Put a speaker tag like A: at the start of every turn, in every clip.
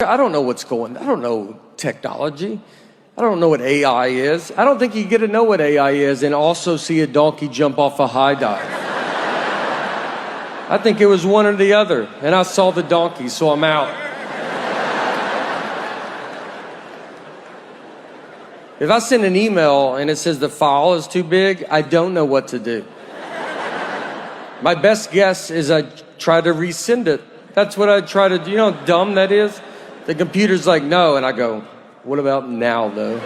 A: I don't know what's going on. I don't know technology. I don't know what AI is. I don't think you get to know what AI is and also see a donkey jump off a high dive. I think it was one or the other, and I saw the donkey, so I'm out. If I send an email and it says the file is too big, I don't know what to do. My best guess is I try to resend it. That's what I try to do. You know how dumb that is? The computer's like, no, and I go, what about now, though?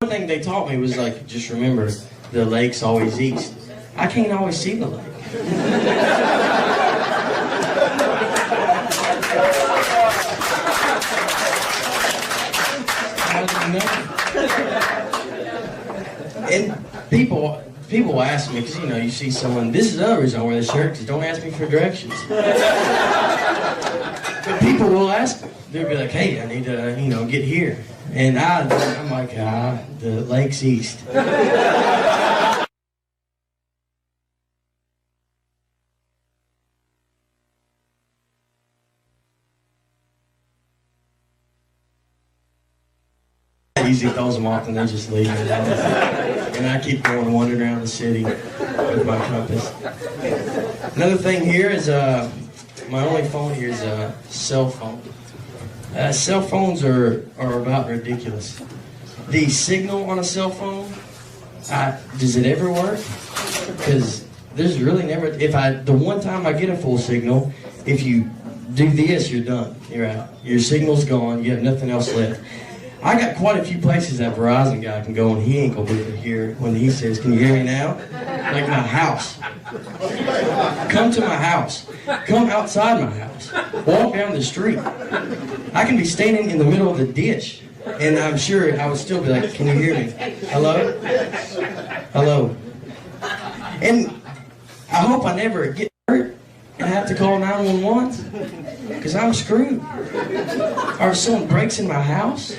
B: One thing they taught me was like, just remember, the lake's always east. I can't always see the lake. And people ask me, because you see someone, this is another reason I wear this shirt, because don't ask me for directions. But people will ask me, they'll be like, hey, I need to, get here. And I'm like, the lake's east. I usually throws them off and they just leave me. And I keep going wandering around the city with my compass. Another thing here is, my only phone here is a cell phone. Cell phones are about ridiculous. The signal on a cell phone, does it ever work? Because there's really never, the one time I get a full signal, if you do this, you're done. You're out. Your signal's gone. You have nothing else left. I got quite a few places that Verizon guy can go and he ain't gonna be able to hear when he says, can you hear me now? Like my house. Come to my house. Come outside my house. Walk down the street. I can be standing in the middle of the ditch and I'm sure I would still be like, can you hear me? Hello? Hello? And I hope I never get hurt and have to call 911 because I'm screwed. Or if someone breaks in my house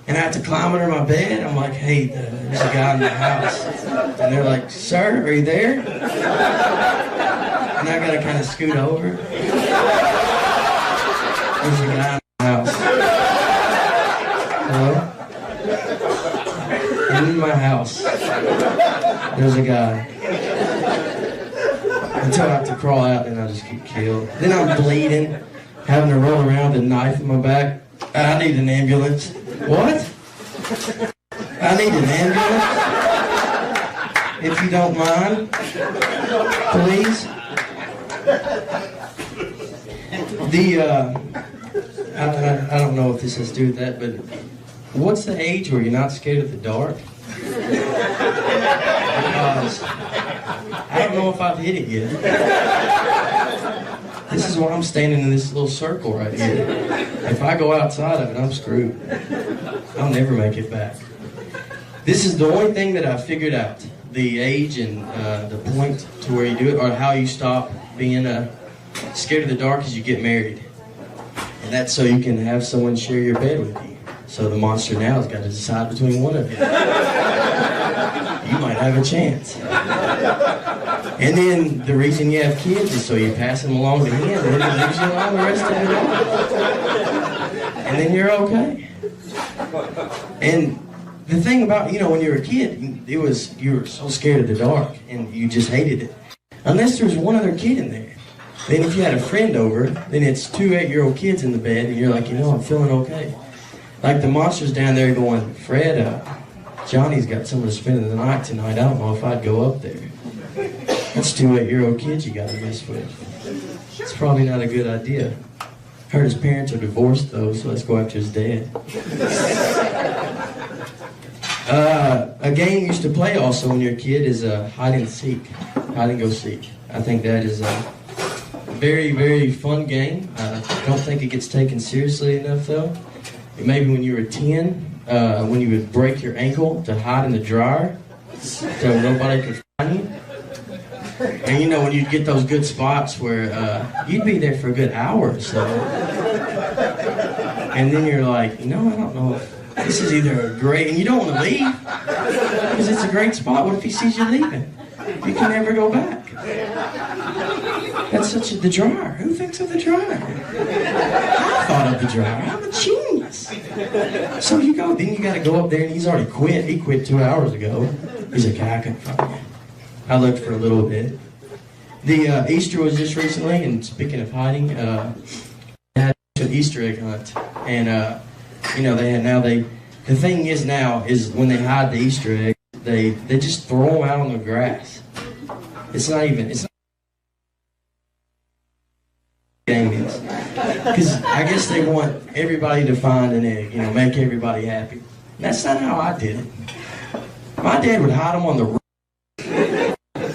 B: and I have to climb under my bed, I'm like, hey, there's a guy in the house. And they're like, sir, are you there? And I gotta kind of scoot over. There's a guy in the house. Hello? And in my house, there's a guy. Until I have to crawl out and I just get killed. Then I'm bleeding, having to roll around with a knife in my back. I need an ambulance. What? I need an ambulance? If you don't mind, please. I don't know if this has to do with that, but what's the age where you're not scared of the dark? Because I don't know if I've hit it yet. This is why I'm standing in this little circle right here. If I go outside of it, I'm screwed. I'll never make it back. This is the only thing that I figured out. The age and the point to where you do it, or how you stop being scared of the dark is you get married. And that's so you can have someone share your bed with you. So the monster now has got to decide between one of you. You might have a chance. And then the reason you have kids is so you pass them along to him and then he leaves you alone the rest of your life. And then you're okay. And the thing about, when you were a kid, you were so scared of the dark and you just hated it. Unless there was one other kid in there. Then if you had a friend over, then it's 2 8-year-old kids in the bed and you're like, I'm feeling okay. Like the monster's down there going, Fred, Johnny's got someone to spend the night tonight. I don't know if I'd go up there. That's 2 8-year-old kids you got to mess with. It's probably not a good idea. Heard his parents are divorced though, so let's go after his dad. A game you used to play also when you're a kid is hide and seek, hide and go seek. I think that is a very, very fun game. I don't think it gets taken seriously enough though. Maybe when you were 10, when you would break your ankle to hide in the dryer so nobody could find you. And when you'd get those good spots where you'd be there for a good hour or so. And then you're like, I don't know if this is either great, and you don't want to leave because it's a great spot. What if he sees you leaving? You can never go back. That's the dryer. Who thinks of the dryer? I thought of the dryer. I'm a genius. So you go, then you got to go up there, and he's already quit. He quit 2 hours ago. He's like, I couldn't find you. I looked for a little bit. The Easter was just recently, and speaking of hiding, they had an Easter egg hunt, and the thing is now is when they hide the Easter egg, they just throw them out on the grass. It's not because I guess they want everybody to find an egg, make everybody happy. And that's not how I did it. My dad would hide them on the roof.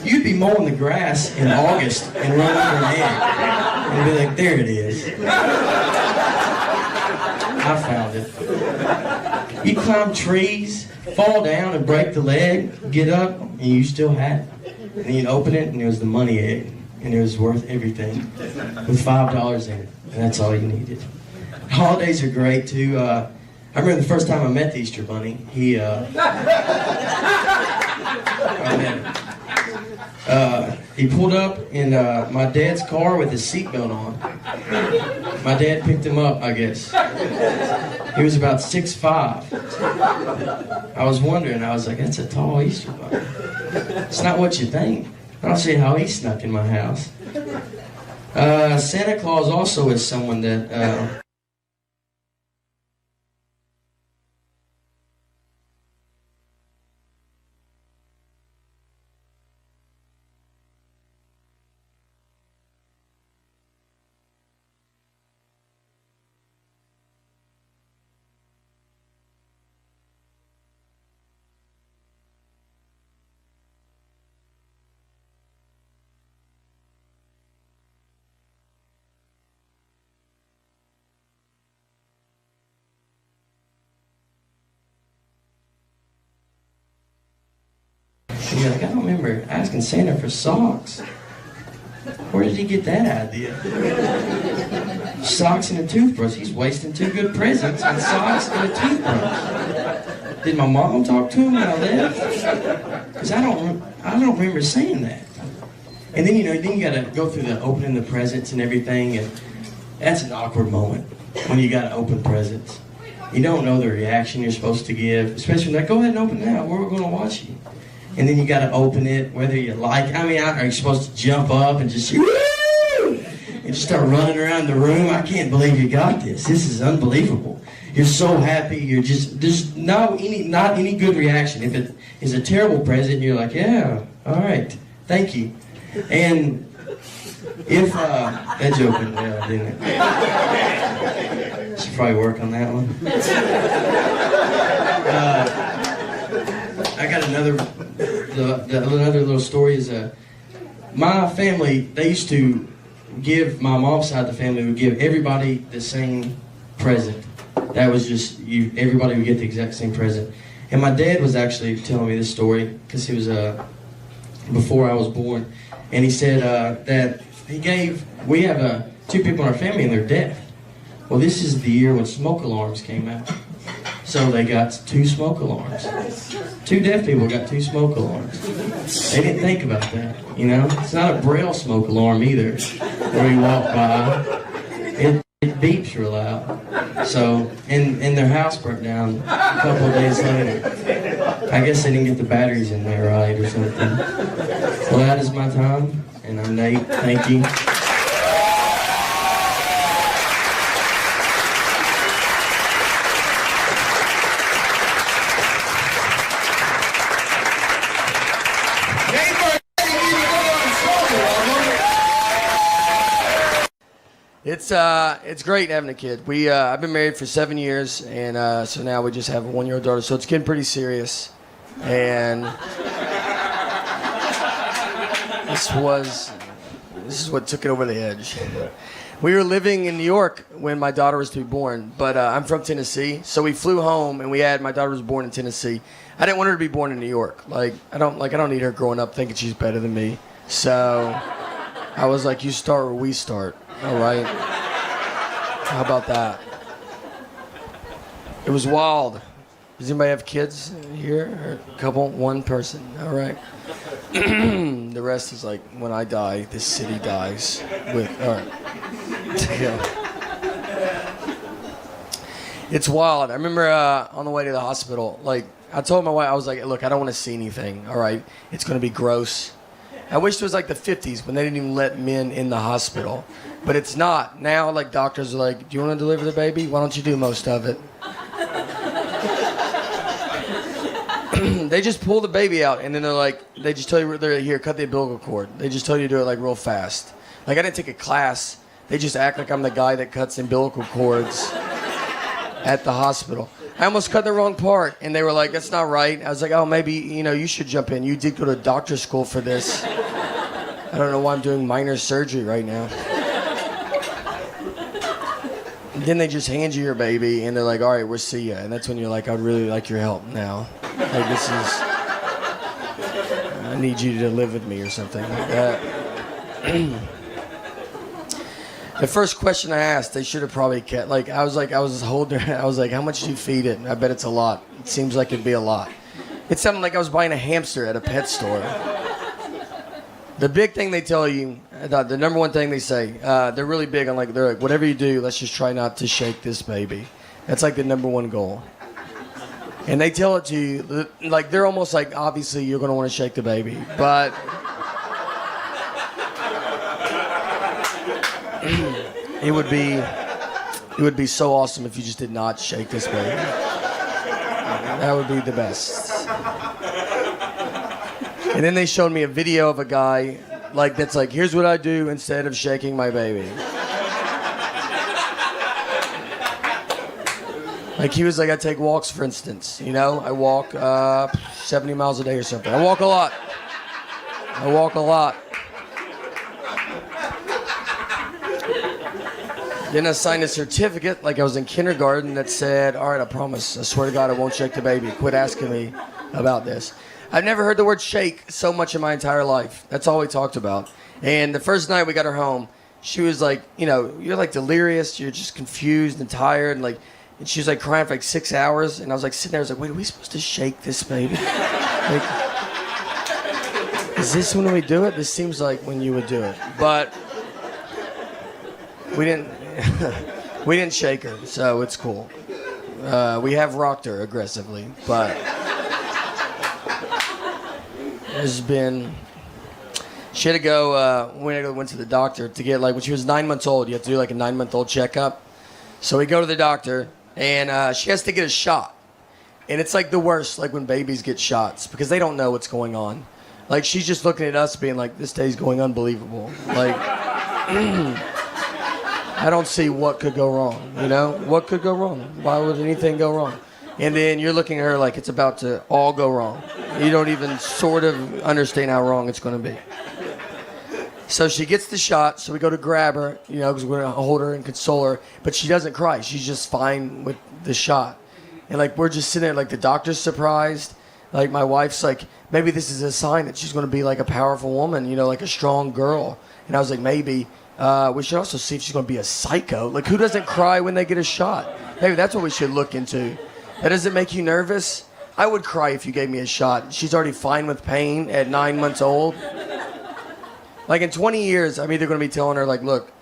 B: You'd be mowing the grass in August and run under an egg and be like, there it is. I found it. You climb trees, fall down and break the leg, get up, and you still had it. And then you'd open it, and it was the money egg, and it was worth everything, with $5 in it, and that's all you needed. Holidays are great, too. I remember the first time I met the Easter Bunny. He pulled up in my dad's car with his seatbelt on. My dad picked him up, I guess. He was about 6'5". I was wondering, I was like, that's a tall Easter Bunny. It's not what you think. I don't see how he snuck in my house. Santa Claus also is someone that... You're like, I don't remember asking Santa for socks. Where did he get that idea? Socks and a toothbrush. He's wasting two good presents on socks and a toothbrush. Did my mom talk to him when I left? Because I don't remember saying that. And then you got to go through the opening the presents and everything, and that's an awkward moment when you got to open presents. You don't know the reaction you're supposed to give, especially when they're like, go ahead and open it now. We're going to watch you. And then you got to open it, whether you like. Are you supposed to jump up and just start running around the room? I can't believe you got this. This is unbelievable. You're so happy. There's not any good reaction. If it is a terrible present, you're like, yeah, all right, thank you. And if that joke went well, didn't it? Should probably work on that one. I got another little story is my family, they used to give, my mom's side of the family would give everybody the same present. That was just, everybody would get the exact same present. And my dad was actually telling me this story, because he was, before I was born, and he said that we have two people in our family and they're deaf. Well, this is the year when smoke alarms came out. So they got 2 smoke alarms. 2 deaf people got 2 smoke alarms. They didn't think about that, It's not a Braille smoke alarm either, where you walk by. It beeps real loud. So, and their house burnt down a couple of days later. I guess they didn't get the batteries in there right or something. Well, that is my time, and I'm Nate. Thank you.
A: It's great having a kid. I've been married for 7 years, and so now we just have a 1-year-old daughter. So it's getting pretty serious, and this is what took it over the edge. We were living in New York when my daughter was to be born, but I'm from Tennessee, so we flew home, and my daughter was born in Tennessee. I didn't want her to be born in New York. I don't need her growing up thinking she's better than me. So I was like, you start where we start. All right. How about that? It was wild.
C: Does anybody have kids here? Or a couple? One person. All right. The rest is like, when I die, this city dies. All right. Yeah. It's wild. I remember on the way to the hospital, like, I told my wife, I was like, look, I don't want to see anything, all right? It's going to be gross. I wish it was like the 50s when they didn't even let men in the hospital. But it's not. Now, like, doctors are like, do you want to deliver the baby? Why don't you do most of it? They just pull the baby out, and then they're like, they just tell you, they're here, cut the umbilical cord. They just tell you to do it, like, real fast. Like, I didn't take a class. They just act like I'm the guy that cuts umbilical cords at the hospital. I almost cut the wrong part, and they were like, that's not right. I was like, oh, maybe, you should jump in. You did go to doctor's school for this. I don't know why I'm doing minor surgery right now. And then they just hand you your baby, and they're like, all right, we'll see ya. And that's when you're like, I'd really like your help now. Like, I need you to live with me or something like that. The first question I asked, they should have probably kept, like, I was holding her, I was like, how much do you feed it? I bet it's a lot. It seems like it'd be a lot. It sounded like I was buying a hamster at a pet store. The big thing they tell you, the number one thing they say, they're really big on, like, they're like, whatever you do, let's just try not to shake this baby. That's like the number one goal. And they tell it to you, like, they're almost like, obviously you're going to want to shake the baby, but it would be so awesome if you just did not shake this baby. That would be the best. And then they showed me a video of a guy, like, that's like, here's what I do instead of shaking my baby. Like, he was like, I take walks, for instance. I walk 70 miles a day or something. I walk a lot. Then I signed a certificate, like I was in kindergarten, that said, all right, I promise, I swear to God, I won't shake the baby. Quit asking me about this. I've never heard the word shake so much in my entire life. That's all we talked about. And the first night we got her home, she was like, you're like delirious, you're just confused and tired, and she was like crying for like 6 hours, and I was like sitting there, I was like, wait, are we supposed to shake this baby? Like, is this when we do it? This seems like when you would do it. But we didn't shake her, so it's cool. We have rocked her aggressively, but she had to go, went to the doctor to get, like, when she was 9 months old, you have to do like a 9-month-old checkup. So we go to the doctor, and she has to get a shot. And it's like the worst, like when babies get shots, because they don't know what's going on. Like, she's just looking at us being like, this day's going unbelievable. Like, I don't see what could go wrong, What could go wrong? Why would anything go wrong? And then you're looking at her like it's about to all go wrong. You don't even sort of understand how wrong it's going to be. So she gets the shot, so we go to grab her, because we're going to hold her and console her. But she doesn't cry. She's just fine with the shot. And, like, we're just sitting there, like, the doctor's surprised. Like, my wife's like, maybe this is a sign that she's going to be, like, a powerful woman, like a strong girl. And I was like, maybe. We should also see if she's going to be a psycho. Like, who doesn't cry when they get a shot? Maybe that's what we should look into. That doesn't make you nervous? I would cry if you gave me a shot. She's already fine with pain at 9 months old. Like, in 20 years, I'm either going to be telling her, like, look,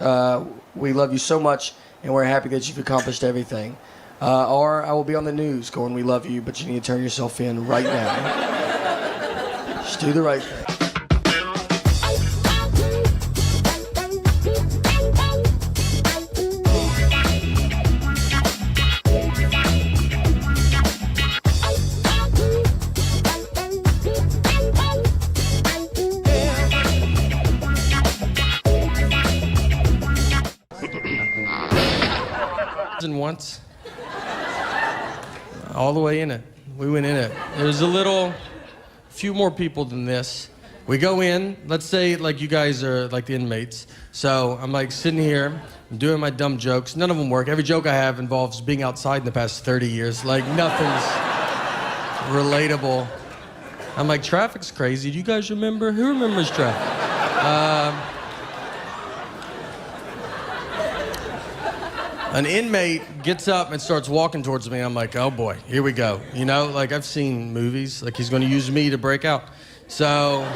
C: we love you so much, and we're happy that you've accomplished everything. Or I will be on the news going, we love you, but you need to turn yourself in right now. Just do the right thing.
A: Once, all the way in it. We went in it. There's few more people than this. We go in, let's say, like, you guys are like the inmates. So I'm like sitting here, I'm doing my dumb jokes. None of them work. Every joke I have involves being outside in the past 30 years. Like, nothing's relatable. I'm like, traffic's crazy. Do you guys remember? Who remembers traffic?
C: An inmate gets up and starts walking towards me. I'm like, oh boy, here we go. You know, like I've seen movies, like he's going to use me to break out. So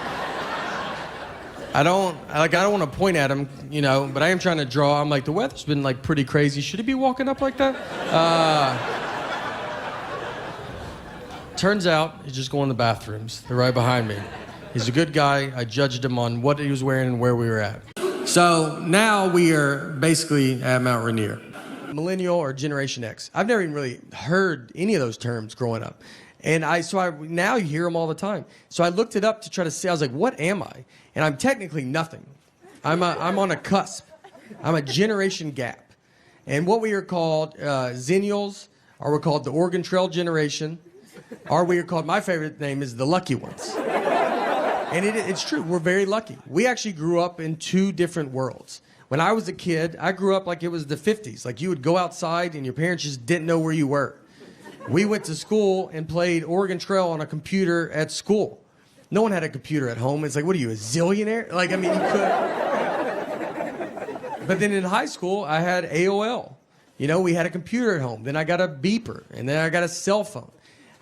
C: I don't want to point at him, you know, but I am trying to draw. I'm like, the weather's been like pretty crazy. Should he be walking up like that? Turns out he's just going to the bathrooms. They're right behind me. He's a good guy. I judged him on what he was wearing and where we were at. So now we are basically at Mount Rainier. Millennial or Generation X. I've never even really heard any of those terms growing up. And now you hear them all the time. So I looked it up to try to see, I was like, what am I? And I'm technically nothing. I'm on a cusp. I'm a generation gap. And what we are called, Zennials, or we're called the Oregon Trail generation, or we are called, my favorite name is the Lucky Ones. And it's true, we're very lucky. We actually grew up in two different worlds. When I was a kid, I grew up like it was the 50s. Like you would go outside and your parents just didn't know where you were. We went to school and played Oregon Trail on a computer at school. No one had a computer at home. It's like, what are you, a zillionaire? Like, I mean, you could. But then in high school, I had AOL. You know, we had a computer at home. Then I got a beeper. And then I got a cell phone.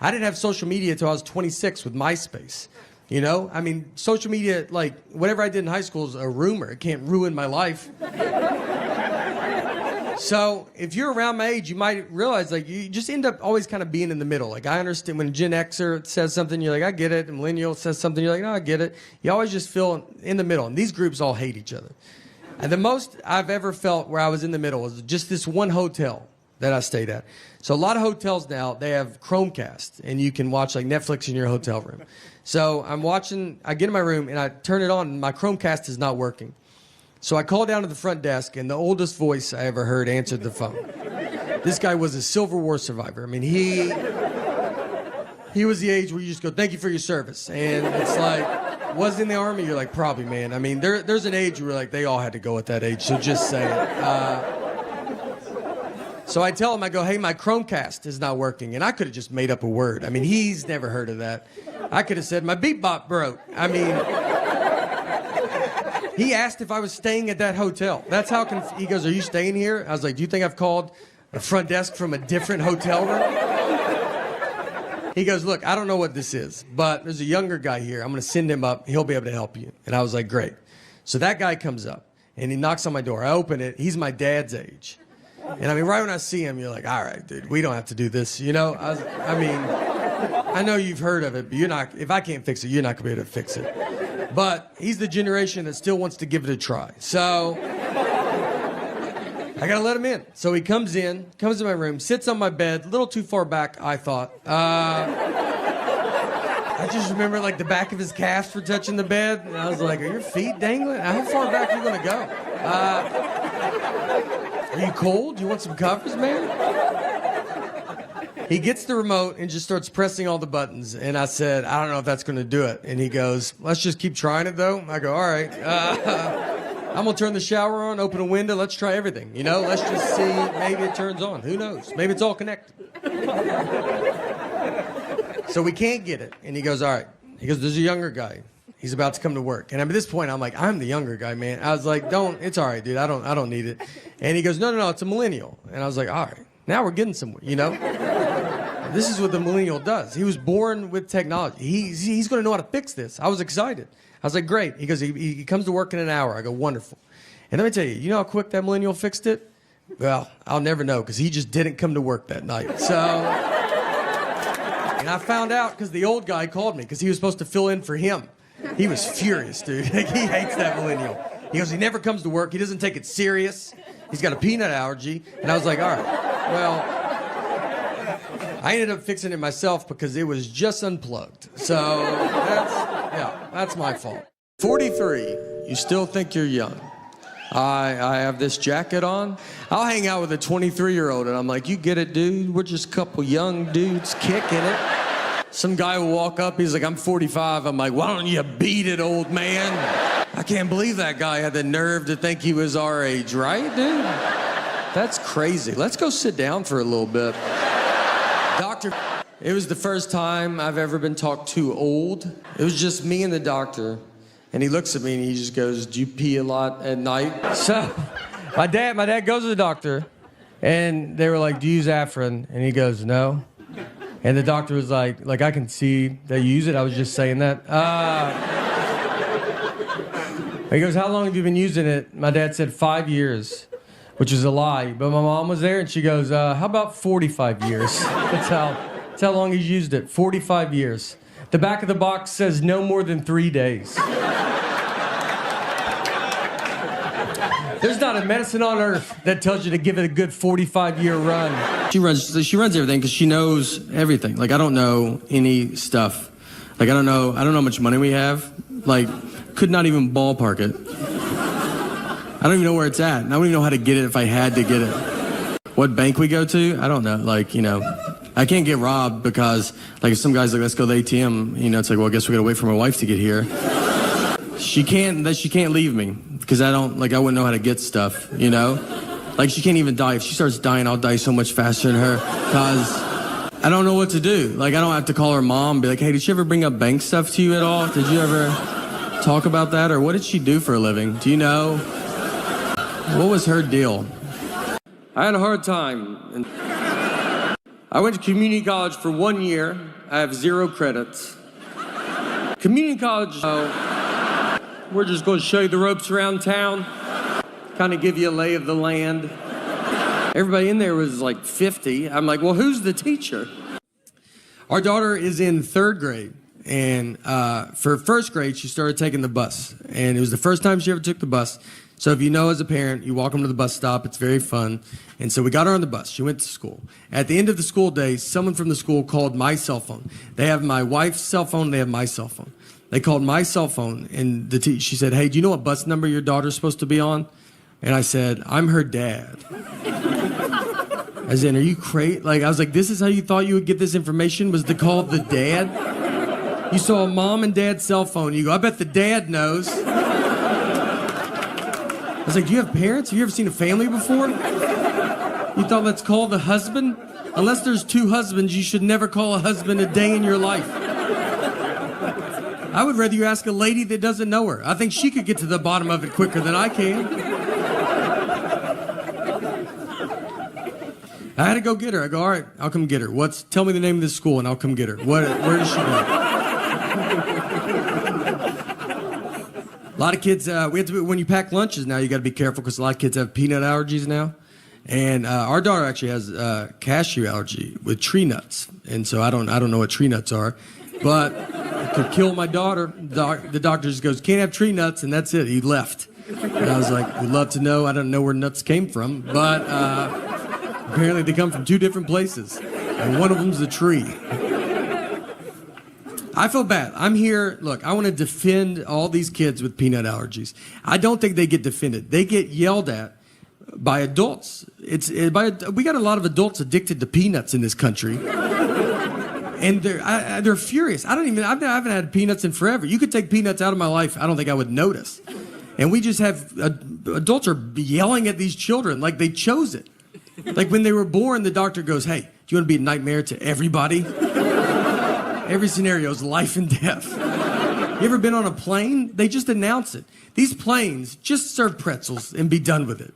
C: I didn't have social media until I was 26 with MySpace. You know, I mean, social media, like, whatever I did in high school is a rumor. It can't ruin my life. So if you're around my age, you might realize, like, you just end up always kind of being in the middle. Like, I understand when a Gen Xer says something, you're like, I get it. And Millennial says something, you're like, no, I get it. You always just feel in the middle. And these groups all hate each other. And the most I've ever felt where I was in the middle was just this one hotel that I stayed at. So a lot of hotels now, they have Chromecast, and you can watch like Netflix in your hotel room. So I get in my room, and I turn it on, and my Chromecast is not working. So I call down to the front desk, and the oldest voice I ever heard answered the phone. This guy was a Civil War survivor. I mean, he was the age where you just go, thank you for your service. And it's like, was in the Army? You're like, probably, man. I mean, there's an age where like they all had to go at that age, so just say it. So I tell him, I go, hey, my Chromecast is not working. And I could have just made up a word. I mean, he's never heard of that. I could have said, my beep bop broke. I mean, he asked if I was staying at that hotel. That's how he goes, are you staying here? I was like, do you think I've called the front desk from a different hotel room? He goes, look, I don't know what this is, but there's a younger guy here. I'm going to send him up. He'll be able to help you. And I was like, great. So that guy comes up, and he knocks on my door. I open it. He's my dad's age. And I mean, right when I see him, you're like, all right, dude, we don't have to do this, you know? I mean, I know you've heard of it, but if I can't fix it, you're not going to be able to fix it. But he's the generation that still wants to give it a try. So I got to let him in. So he comes in my room, sits on my bed, a little too far back, I thought. I just remember, like, the back of his calves were touching the bed. And I was like, are your feet dangling? How far back are you going to go? Are you cold? Do you want some covers, man? He gets the remote and just starts pressing all the buttons. And I said, I don't know if that's going to do it. And he goes, let's just keep trying it, though. I go, all right. I'm going to turn the shower on, open a window. Let's try everything. You know, let's just see. Maybe it turns on. Who knows? Maybe it's all connected. So we can't get it. And he goes, all right. He goes, there's a younger guy. He's about to come to work. And at this point, I'm like, I'm the younger guy, man. I was like, it's all right, dude. I don't need it. And he goes, no, it's a millennial. And I was like, all right, now we're getting somewhere, you know? This is what the millennial does. He was born with technology. He's going to know how to fix this. I was excited. I was like, great. He goes, he comes to work in an hour. I go, wonderful. And let me tell you, you know how quick that millennial fixed it? Well, I'll never know because he just didn't come to work that night. So, and I found out because the old guy called me because he was supposed to fill in for him. He was furious, dude. He hates that millennial. He goes, he never comes to work. He doesn't take it serious. He's got a peanut allergy. And I was like, all right, well, I ended up fixing it myself because it was just unplugged. So that's my fault. 43, you still think you're young. I have this jacket on. I'll hang out with a 23-year-old and I'm like, you get it, dude? We're just a couple young dudes kicking it. Some guy will walk up, he's like, I'm 45. I'm like, why don't you beat it, old man? I can't believe that guy had the nerve to think he was our age, right, dude? That's crazy. Let's go sit down for a little bit. Doctor, it was the first time I've ever been talked to old. It was just me and the doctor. And he looks at me and he just goes, do you pee a lot at night? So my dad goes to the doctor. And they were like, do you use Afrin? And he goes, no. And the doctor was like, I can see that you use it. I was just saying that. He goes, how long have you been using it? My dad said 5 years, which is a lie. But my mom was there, and she goes, how about 45 years? That's how long he's used it, 45 years. The back of the box says no more than 3 days. There's not a medicine on earth that tells you to give it a good 45-year run. She runs everything because she knows everything. Like, I don't know any stuff. Like, I don't know how much money we have. Like, could not even ballpark it. I don't even know where it's at. And I don't even know how to get it if I had to get it. What bank we go to? I don't know. Like, I can't get robbed because, like, if some guy's like, let's go to the ATM, it's like, well, I guess we gotta wait for my wife to get here. She can't leave me because I wouldn't know how to get stuff, Like, she can't even die. If she starts dying, I'll die so much faster than her because I don't know what to do. Like, I don't have to call her mom and be like, hey, did she ever bring up bank stuff to you at all? Did you ever talk about that? Or what did she do for a living? Do you know? What was her deal?
A: I had a hard time. I went to community college for 1 year. I have 0 credits. Community college, we're just going to show you the ropes around town, kind of give you a lay of the land. Everybody in there was like 50. I'm like, well, who's the teacher?
C: Our daughter is in 3rd grade, and for 1st grade, she started taking the bus, and it was the first time she ever took the bus. So if you know as a parent, you walk them to the bus stop, it's very fun. And so we got her on the bus. She went to school. At the end of the school day, someone from the school called my cell phone. They have my wife's cell phone, they have my cell phone. They called my cell phone, and she said, hey, do you know what bus number your daughter's supposed to be on? And I said, I'm her dad. As in, are you crazy? Like, I was like, this is how you thought you would get this information, was to call the dad? You saw a mom and dad's cell phone. You go, I bet the dad knows. I was like, do you have parents? Have you ever seen a family before? You thought let's call the husband? Unless there's 2 husbands, you should never call a husband a day in your life. I would rather you ask a lady that doesn't know her. I think she could get to the bottom of it quicker than I can. I had to go get her. I go, all right, I'll come get her. Tell me the name of this school and I'll come get her. Where does she go? A lot of kids, when you pack lunches now, you got to be careful because a lot of kids have peanut allergies now. And our daughter actually has cashew allergy with tree nuts. And so I don't know what tree nuts are, but it could kill my daughter. The doctor just goes, can't have tree nuts, and that's it. He left. And I was like, we'd love to know. I don't know where nuts came from, but apparently they come from 2 different places. And one of them's a tree. I feel bad. I'm here. Look, I want to defend all these kids with peanut allergies. I don't think they get defended. They get yelled at by adults. We got a lot of adults addicted to peanuts in this country. And they're furious. I haven't had peanuts in forever. You could take peanuts out of my life, I don't think I would notice. And we just have, adults are yelling at these children like they chose it. Like when they were born, the doctor goes, hey, do you want to be a nightmare to everybody? Every scenario is life and death. You ever been on a plane? They just announce it. These planes just serve pretzels and be done with it.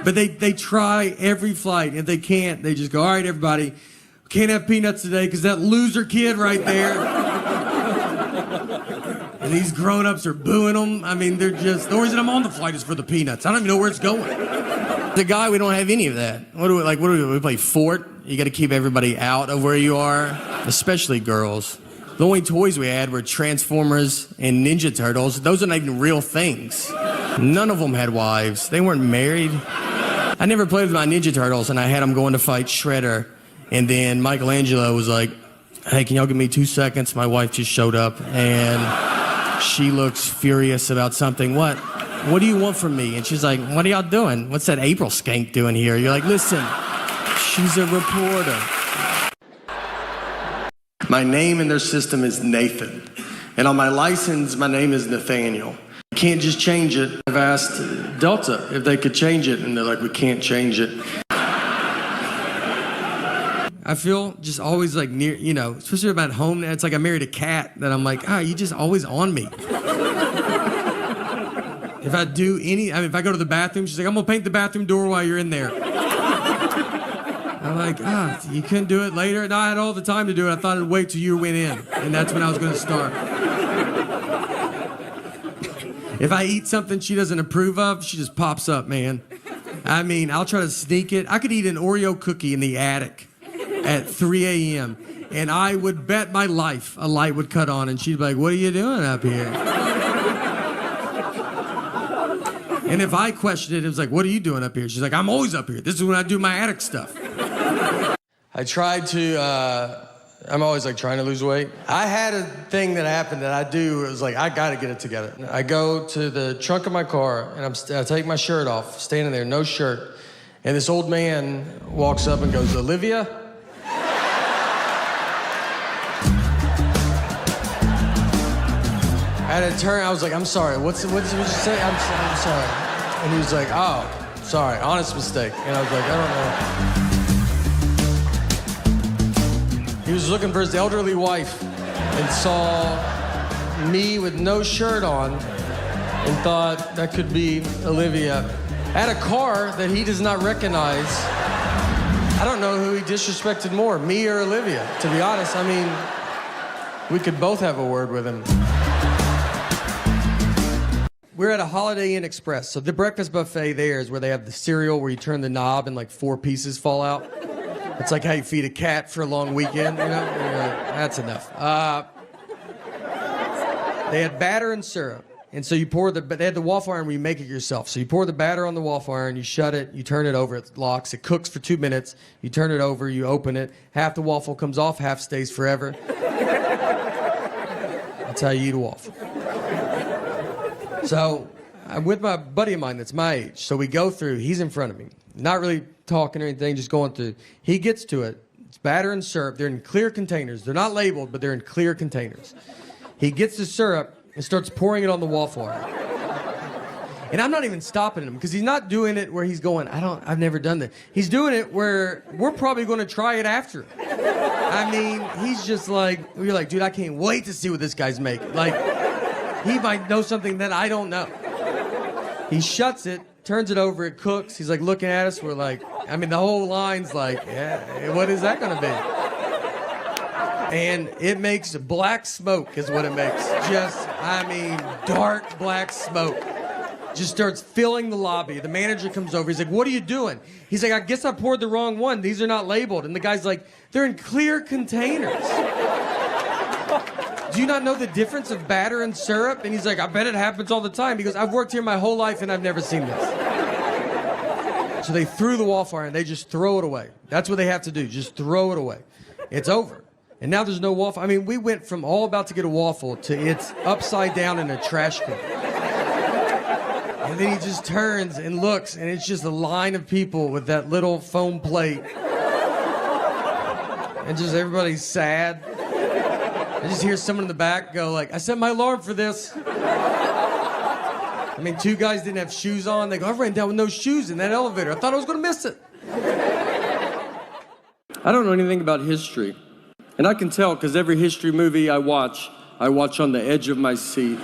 C: But they try every flight. If they can't, they just go, all right, everybody, can't have peanuts today because that loser kid right there. And these grown-ups are booing them. I mean, the only reason I'm on the flight is for the peanuts. I don't even know where it's going. The guy, we don't have any of that. What do we play Fort? You got to keep everybody out of where you are, especially girls. The only toys we had were Transformers and Ninja Turtles. Those are not even real things. None of them had wives. They weren't married. I never played with my Ninja Turtles, and I had them going to fight Shredder. And then Michelangelo was like, hey, can y'all give me 2 seconds? My wife just showed up, and she looks furious about something. What do you want from me? And she's like, what are y'all doing? What's that April skank doing here? You're like, listen, she's a reporter. My name in their system is Nathan. And on my license, my name is Nathaniel. You can't just change it. I've asked Delta if they could change it, and they're like, we can't change it. I feel just always like near, especially about home. It's like I married a cat that I'm like, you're just always on me. If I go to the bathroom, she's like, I'm gonna paint the bathroom door while you're in there. I'm like, you couldn't do it later? No, I had all the time to do it. I thought I'd wait till you went in, and that's when I was gonna start. If I eat something she doesn't approve of, she just pops up, man. I mean, I'll try to sneak it. I could eat an Oreo cookie in the attic at 3 a.m., and I would bet my life a light would cut on, and she'd be like, what are you doing up here? And if I questioned it, it was like, what are you doing up here? She's like, I'm always up here. This is when I do my attic stuff. I tried to, I'm always like trying to lose weight. I had a thing that happened that I do. It was like, I gotta get it together. I go to the trunk of my car and I take my shirt off, standing there, no shirt. And this old man walks up and goes, Olivia? I had to turn, I was like, I'm sorry, what did you say? I'm sorry. And he was like, oh, sorry, honest mistake. And I was like, I don't know. He was looking for his elderly wife and saw me with no shirt on and thought that could be Olivia. I had a car that he does not recognize. I don't know who he disrespected more, me or Olivia, to be honest. I mean, we could both have a word with him. We're at a Holiday Inn Express. So the breakfast buffet there is where they have the cereal where you turn the knob and like 4 pieces fall out. It's like how you feed a cat for a long weekend, you know? That's enough. They had batter and syrup. And so you pour they had the waffle iron where you make it yourself. So you pour the batter on the waffle iron, you shut it, you turn it over, it locks, it cooks for 2 minutes, you turn it over, you open it, half the waffle comes off, half stays forever. That's how you eat a waffle. So I'm with my buddy of mine that's my age. So we go through, he's in front of me, not really talking or anything, just going through. He gets to it, it's batter and syrup, they're in clear containers. They're not labeled, but they're in clear containers. He gets the syrup and starts pouring it on the waffle iron. And I'm not even stopping him because he's not doing it where he's going, I've never done that. He's doing it where we're probably going to try it after. I mean, he's just like, you're like, dude, I can't wait to see what this guy's making. Like, he might know something that I don't know. He shuts it, turns it over, it cooks. He's like looking at us. We're like, I mean, the whole line's like, yeah, what is that going to be? And it makes black smoke is what it makes. Just, I mean, dark black smoke. Just starts filling the lobby. The manager comes over. He's like, what are you doing? He's like, I guess I poured the wrong one. These are not labeled. And the guy's like, they're in clear containers. Do you not know the difference of batter and syrup? And he's like, I bet it happens all the time. He goes, I've worked here my whole life and I've never seen this. So they threw the waffle iron. They just throw it away. That's what they have to do. Just throw it away. It's over. And now there's no waffle. I mean, we went from all about to get a waffle to it's upside down in a trash can. And then he just turns and looks, and it's just a line of people with that little foam plate. And just everybody's sad. I just hear someone in the back go like, I set my alarm for this. I mean, 2 guys didn't have shoes on. They go, I ran down with no shoes in that elevator. I thought I was going to miss it.
A: I don't know anything about history. And I can tell because every history movie I watch on the edge of my seat.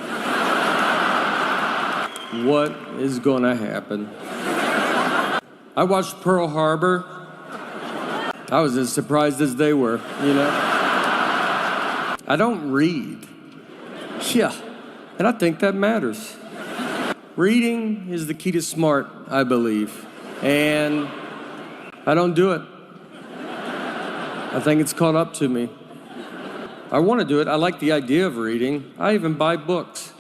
A: What is going to happen? I watched Pearl Harbor. I was as surprised as they were, you know? I don't read. Yeah, and I think that matters. Reading is the key to smart, I believe. And I don't do it. I think it's caught up to me. I want to do it. I like the idea of reading. I even buy books.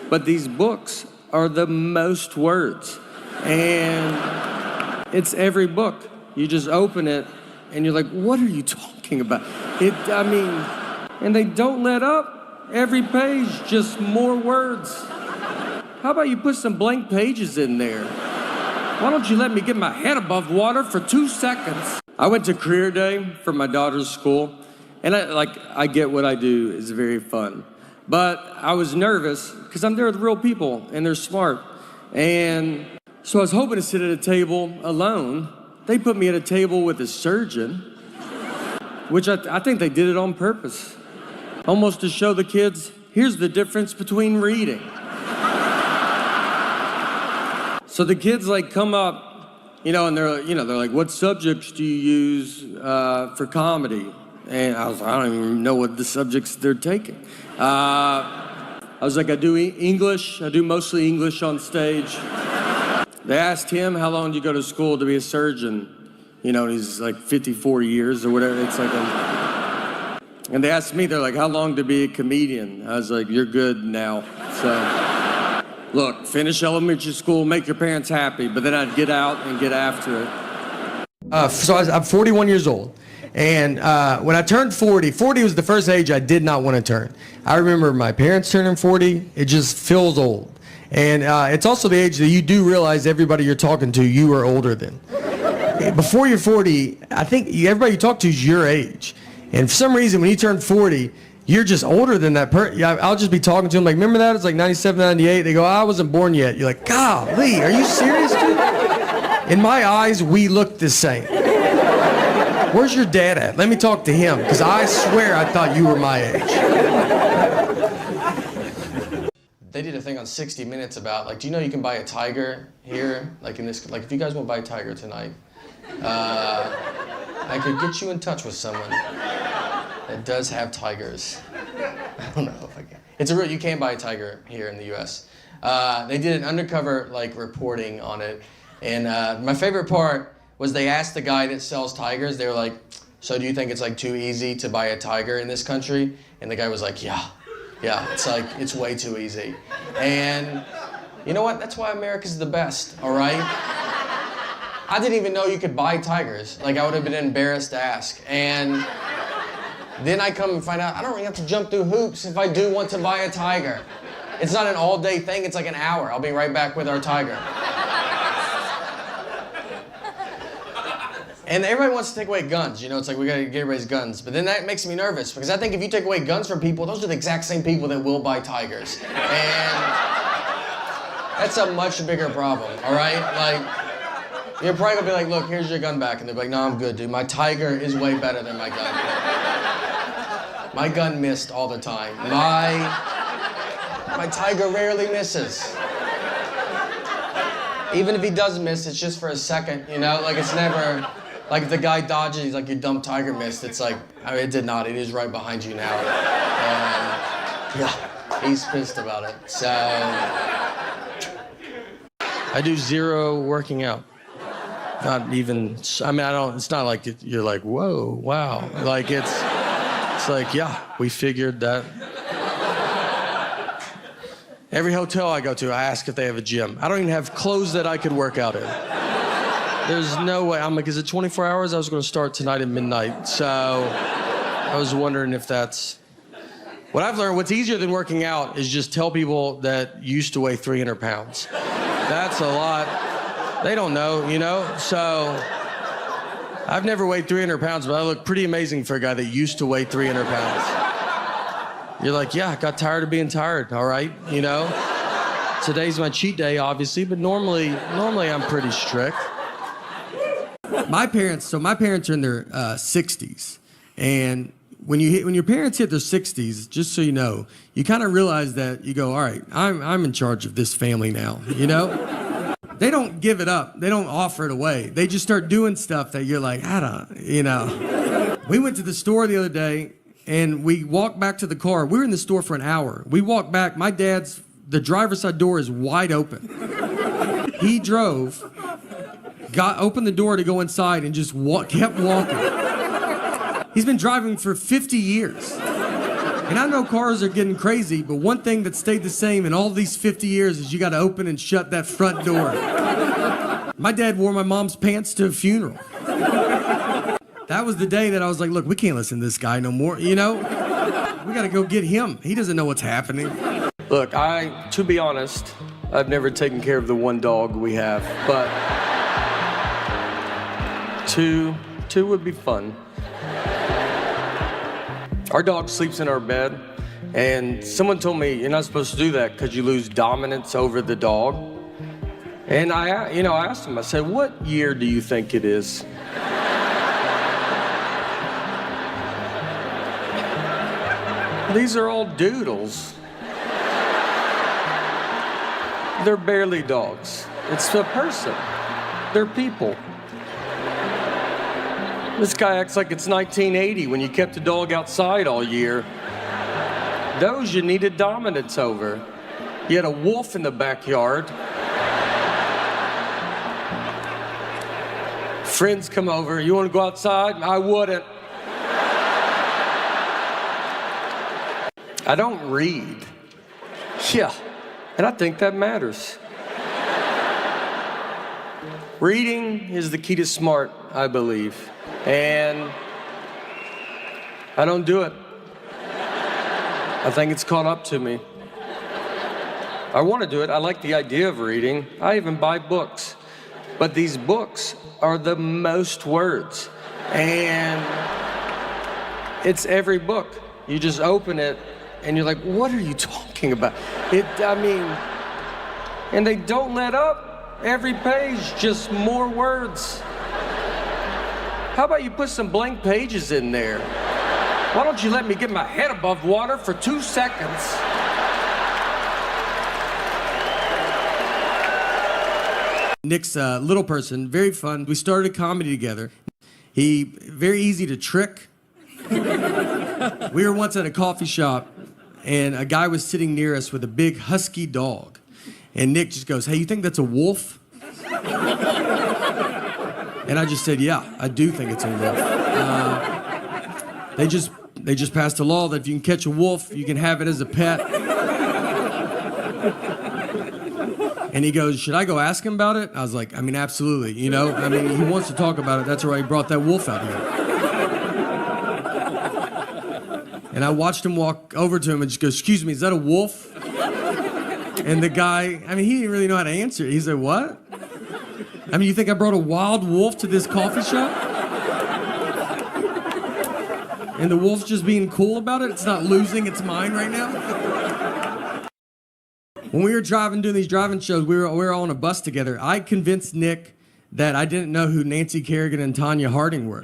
A: But these books are the most words. And it's every book. You just open it and you're like, what are you talking about? And they don't let up. Every page, just more words. How about you put some blank pages in there? Why don't you let me get my head above water for 2 seconds? I went to career day for my daughter's school, and I get what I do is very fun. But I was nervous because I'm there with real people and they're smart. And so I was hoping to sit at a table alone. They put me at a table with a surgeon, which I think they did it on purpose. Almost to show the kids, here's the difference between reading. So the kids come up and they're like, what subjects do you use for comedy? And I was like, I don't even know what the subjects they're taking. I was like, I do English. I do mostly English on stage. They asked him, how long did you go to school to be a surgeon? And he's like 54 years or whatever. It's like and they asked me, they're like, how long to be a comedian? I was like, you're good now. So, look, finish elementary school, make your parents happy, but then I'd get out and get after it.
C: So I'm 41 years old. And when I turned 40 was the first age I did not want to turn. I remember my parents turning 40. It just feels old. And it's also the age that you do realize everybody you're talking to, you are older than. Before you're 40, I think everybody you talk to is your age. And for some reason, when you turn 40, you're just older than that person. I'll just be talking to them like, remember that? It's like 97, 98. They go, I wasn't born yet. You're like, golly, are you serious, dude? In my eyes, we look the same. Where's your dad at? Let me talk to him, because I swear I thought you were my age. They did a thing on 60 Minutes about, like, do you know you can buy a tiger here? Like, if you guys want to buy a tiger tonight, I could get you in touch with someone that does have tigers. I don't know if I can. You can't buy a tiger here in the U.S. They did an undercover, reporting on it. And my favorite part was they asked the guy that sells tigers, they were like, so do you think it's, too easy to buy a tiger in this country? And the guy was like, yeah, it's way too easy. And you know what? That's why America's the best, all right? I didn't even know you could buy tigers. I would have been embarrassed to ask. And then I come and find out I don't really have to jump through hoops if I do want to buy a tiger. It's not an all-day thing, it's like an hour. I'll be right back with our tiger. And everybody wants to take away guns, it's like we gotta get everybody's guns. But then that makes me nervous, because I think if you take away guns from people, those are the exact same people that will buy tigers. And that's a much bigger problem, all right? You're probably gonna be like, look, here's your gun back. And they're like, no, I'm good, dude. My tiger is way better than my gun. My gun missed all the time. My tiger rarely misses. Even if he does miss, it's just for a second, it's never, if the guy dodges, he's like, your dumb tiger missed. It's like, it did not. It is right behind you now. And yeah, he's pissed about it. So I do zero working out. Not even, it's not like you're like, whoa, wow. It's like, yeah, we figured that. Every hotel I go to, I ask if they have a gym. I don't even have clothes that I could work out in. There's no way. I'm like, is it 24 hours? I was going to start tonight at midnight. So I was wondering if that's... What I've learned, what's easier than working out is just tell people that you used to weigh 300 pounds. That's a lot. They don't know, So I've never weighed 300 pounds, but I look pretty amazing for a guy that used to weigh 300 pounds. You're like, yeah, I got tired of being tired, all right, Today's my cheat day, obviously, but normally I'm pretty strict. My parents are in their 60s, and when your parents hit their 60s, just so you know, you kind of realize that you go, all right, I'm in charge of this family now, They don't give it up. They don't offer it away. They just start doing stuff that you're like, I don't. We went to the store the other day, and we walked back to the car. We were in the store for an hour. We walked back. The driver's side door is wide open. He drove, opened the door to go inside, and just kept walking. He's been driving for 50 years. And I know cars are getting crazy, but one thing that stayed the same in all these 50 years is you got to open and shut that front door. My dad wore my mom's pants to a funeral. That was the day that I was like, look, we can't listen to this guy no more, We got to go get him. He doesn't know what's happening.
A: Look, to be honest, I've never taken care of the one dog we have, but two would be fun. Our dog sleeps in our bed, and someone told me you're not supposed to do that because you lose dominance over the dog. And I asked him, I said, what year do you think it is? These are all doodles. They're barely dogs. It's a person. They're people. This guy acts like it's 1980 when you kept the dog outside all year. Those you needed dominance over. You had a wolf in the backyard. Friends come over, you want to go outside? I wouldn't. I don't read. Yeah, and I think that matters. Reading is the key to smart, I believe. And I don't do it. I think it's caught up to me. I want to do it. I like the idea of reading. I even buy books. But these books are the most words. And it's every book. You just open it and you're like, what are you talking about? And they don't let up. Every page, just more words. How about you put some blank pages in there? Why don't you let me get my head above water for 2 seconds? Nick's a little person, very fun. We started comedy together. He, very easy to trick. We were once at a coffee shop, and a guy was sitting near us with a big husky dog. And Nick just goes, hey, you think that's a wolf? And I just said, yeah, I do think it's a wolf. They just passed a law that if you can catch a wolf, you can have it as a pet. And he goes, should I go ask him about it? I was like, I mean, absolutely, you know? I mean, he wants to talk about it. That's why he brought that wolf out here. And I watched him walk over to him and just go, excuse me, is that a wolf? And the guy, I mean, he didn't really know how to answer it. He said, what? I mean, you think I brought a wild wolf to this coffee shop? And the wolf's just being cool about it? It's not losing its mind right now? When we were doing these driving shows, we were all on a bus together. I convinced Nick that I didn't know who Nancy Kerrigan and Tanya Harding were.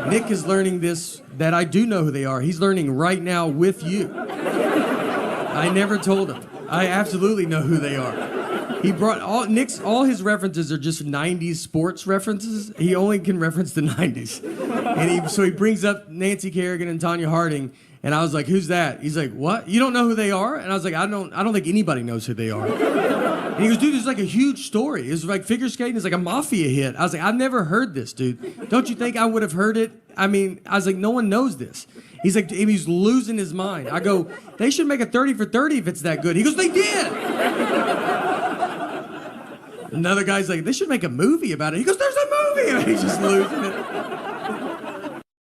A: Nick is learning this, that I do know who they are. He's learning right now with you. I never told him. I absolutely know who they are. He brought all his references are just 90s sports references. He only can reference the 90s. And so he brings up Nancy Kerrigan and Tanya Harding, and I was like, who's that? He's like, what? You don't know who they are? And I was like, I don't think anybody knows who they are. And he goes, dude, this is like a huge story. It's like figure skating is like a mafia hit. I was like, I've never heard this, dude. Don't you think I would have heard it? I mean, I was like, no one knows this. He's like, he's losing his mind. I go, they should make a 30 for 30 if it's that good. He goes, they did. Another guy's like, they should make a movie about it. He goes, there's a movie. And he's just losing it.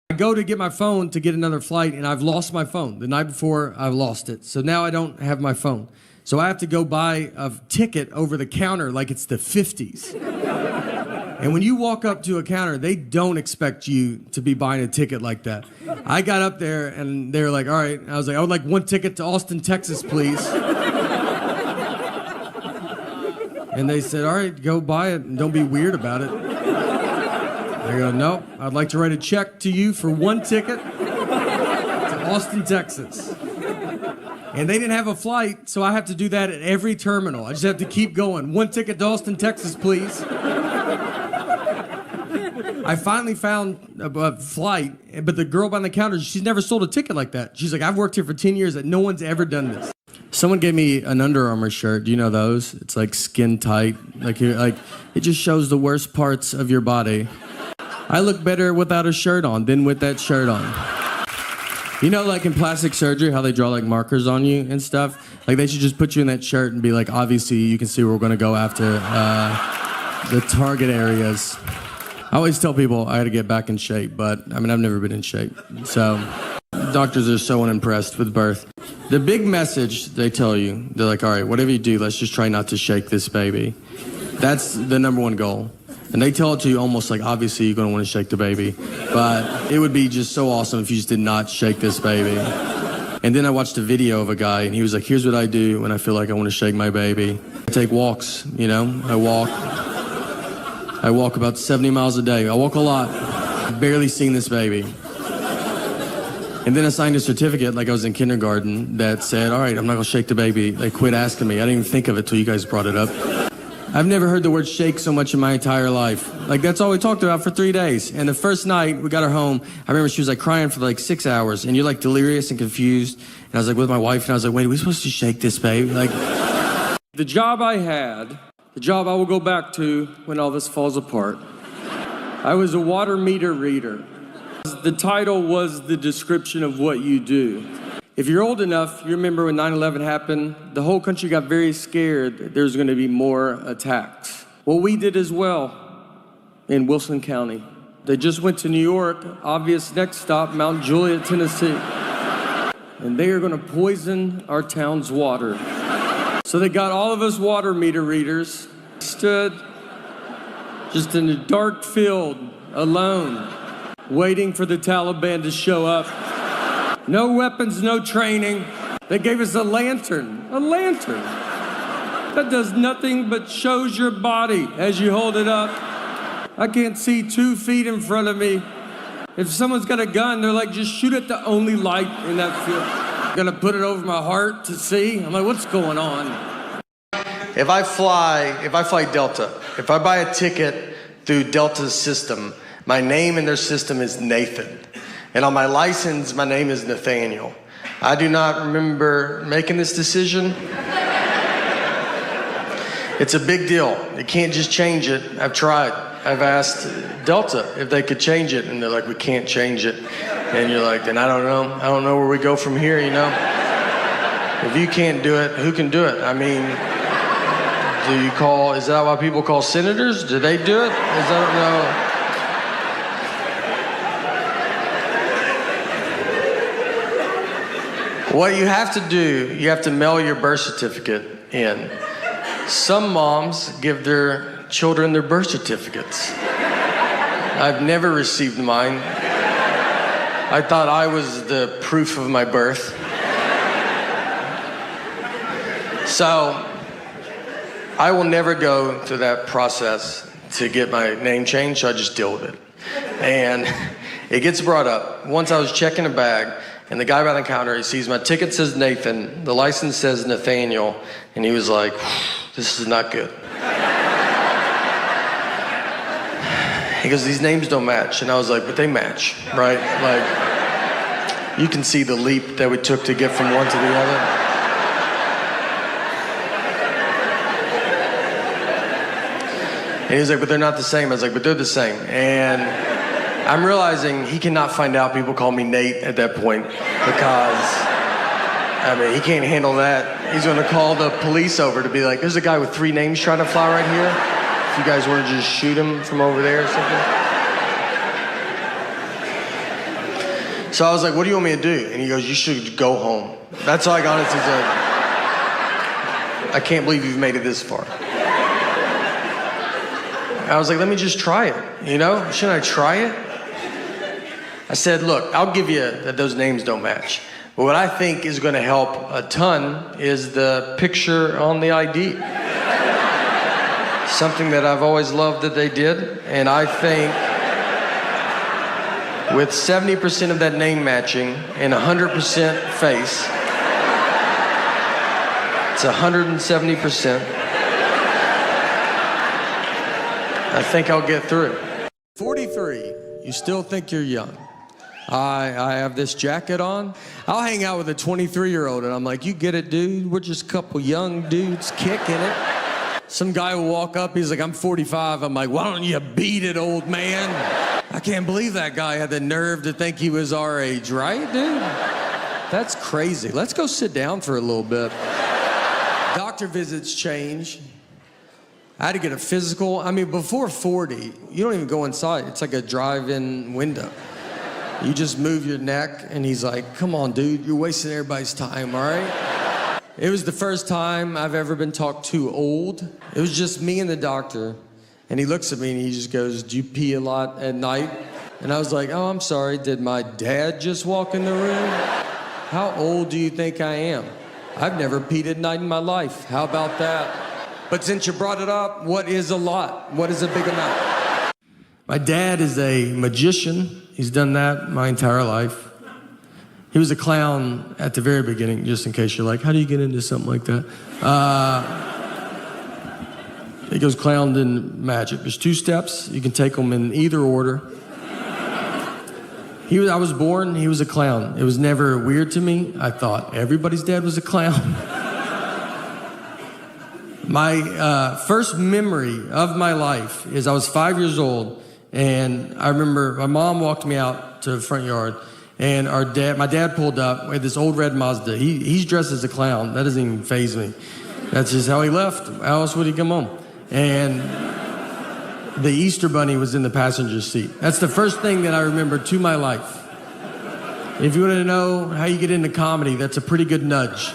A: I go to get my phone to get another flight, and I've lost my phone. The night before, I've lost it. So now I don't have my phone. So I have to go buy a ticket over the counter like it's the 50s. And when you walk up to a counter, they don't expect you to be buying a ticket like that. I got up there, and they were like, all right. I was like, I would like 1 ticket to Austin, Texas, please. And they said, all right, go buy it, and don't be weird about it. I go, no, I'd like to write a check to you for 1 ticket to Austin, Texas. And they didn't have a flight, so I have to do that at every terminal. I just have to keep going. 1 ticket to Austin, Texas, please. I finally found a flight, but the girl behind the counter, she's never sold a ticket like that. She's like, I've worked here for 10 years and no one's ever done this. Someone gave me an Under Armour shirt. Do you know those? It's like skin tight. Like it just shows the worst parts of your body. I look better without a shirt on than with that shirt on. You know, like in plastic surgery, how they draw like markers on you and stuff? Like they should just put you in that shirt and be like, obviously you can see we're gonna go after the target areas. I always tell people I gotta get back in shape, but I mean, I've never been in shape. So doctors are so unimpressed with birth. The big message they tell you, they're like, all right, whatever you do, let's just try not to shake this baby. That's the #1 goal. And they tell it to you almost like, obviously you're gonna wanna shake the baby, but it would be just so awesome if you just did not shake this baby. And then I watched a video of a guy, and he was like, here's what I do when I feel like I wanna shake my baby. I take walks, you know, I walk about 70 miles a day. I walk a lot. I've barely seen this baby. And then I signed a certificate like I was in kindergarten that said, all right, I'm not gonna shake the baby. They quit asking me. I didn't even think of it till you guys brought it up. I've never heard the word shake so much in my entire life. Like, that's all we talked about for 3 days. And the first night we got her home, I remember she was like crying for like 6 hours, and you're like delirious and confused. And I was like with my wife, and I was like, wait, are we supposed to shake this, babe? Like, the job I had, the job I will go back to when all this falls apart. I was a water meter reader. The title was the description of what you do. If you're old enough, you remember when 9/11 happened, the whole country got very scared that there's going to be more attacks. Well, we did as well in Wilson County. They just went to New York, obvious next stop, Mount Juliet, Tennessee. And they are going to poison our town's water. So they got all of us water meter readers, stood just in a dark field, alone, waiting for the Taliban to show up. No weapons, no training. They gave us a lantern. A lantern. That does nothing but shows your body as you hold it up. I can't see 2 feet in front of me. If someone's got a gun, they're like, just shoot at the only light in that field. I'm gonna put it over my heart to see. I'm like, what's going on?
C: If I fly Delta, if I buy a ticket through Delta's system, my name in their system is Nathan. And on my license, my name is Nathaniel. I do not remember making this decision. It's a big deal. You can't just change it. I've tried. I've asked Delta if they could change it, and they're like, we can't change it. And you're like, then I don't know. I don't know where we go from here, you know? If you can't do it, who can do it? I mean, is that why people call senators? Do they do it? I don't know. What you have to do, you have to mail your birth certificate in. Some moms give their children their birth certificates. I've never received mine. I thought I was the proof of my birth. So, I will never go through that process to get my name changed, so I just deal with it. And it gets brought up. Once I was checking a bag, and the guy behind the counter, he sees my ticket says Nathan, the license says Nathaniel, and he was like, this is not good. He goes, these names don't match. And I was like, but they match, right? Like, you can see the leap that we took to get from one to the other. And he was like, but they're not the same. I was like, but they're the same. And I'm realizing he cannot find out people call me Nate at that point because, I mean, he can't handle that. He's gonna call the police over to be like, there's a guy with 3 names trying to fly right here. If you guys want to just shoot him from over there or something. So I was like, what do you want me to do? And he goes, you should go home. That's all I got. He's like, I can't believe you've made it this far. I was like, let me just try it, you know? Shouldn't I try it? I said, look, I'll give you that those names don't match. But what I think is going to help a ton is the picture on the ID. Something that I've always loved that they did. And I think with 70% of that name matching and 100% face, it's 170%. I think I'll get through. 43, you still think you're young. I have this jacket on. I'll hang out with a 23-year-old and I'm like, you get it, dude? We're just a couple young dudes kicking it. Some guy will walk up, he's like, I'm 45. I'm like, why don't you beat it, old man? I can't believe that guy had the nerve to think he was our age, right, dude? That's crazy. Let's go sit down for a little bit. Doctor visits change. I had to get a physical. I mean, before 40, you don't even go inside. It's like a drive-in window. You just move your neck, and he's like, come on, dude, you're wasting everybody's time, all right? It was the first time I've ever been talked to old. It was just me and the doctor, and he looks at me, and he just goes, do you pee a lot at night? And I was like, oh, I'm sorry, did my dad just walk in the room? How old do you think I am? I've never peed at night in my life. How about that? But since you brought it up, what is a lot? What is a big amount? My dad is a magician. He's done that my entire life. He was a clown at the very beginning, just in case you're like, how do you get into something like that? He goes, clown and magic. There's 2 steps. You can take them in either order. I was born, he was a clown. It was never weird to me. I thought everybody's dad was a clown. My first memory of my life is I was 5 years old, and I remember my mom walked me out to the front yard, and my dad pulled up with this old red Mazda. He's dressed as a clown. That doesn't even faze me. That's just how he left. How else would he come home? And the Easter Bunny was in the passenger seat. That's the first thing that I remember to my life. If you want to know how you get into comedy, that's a pretty good nudge.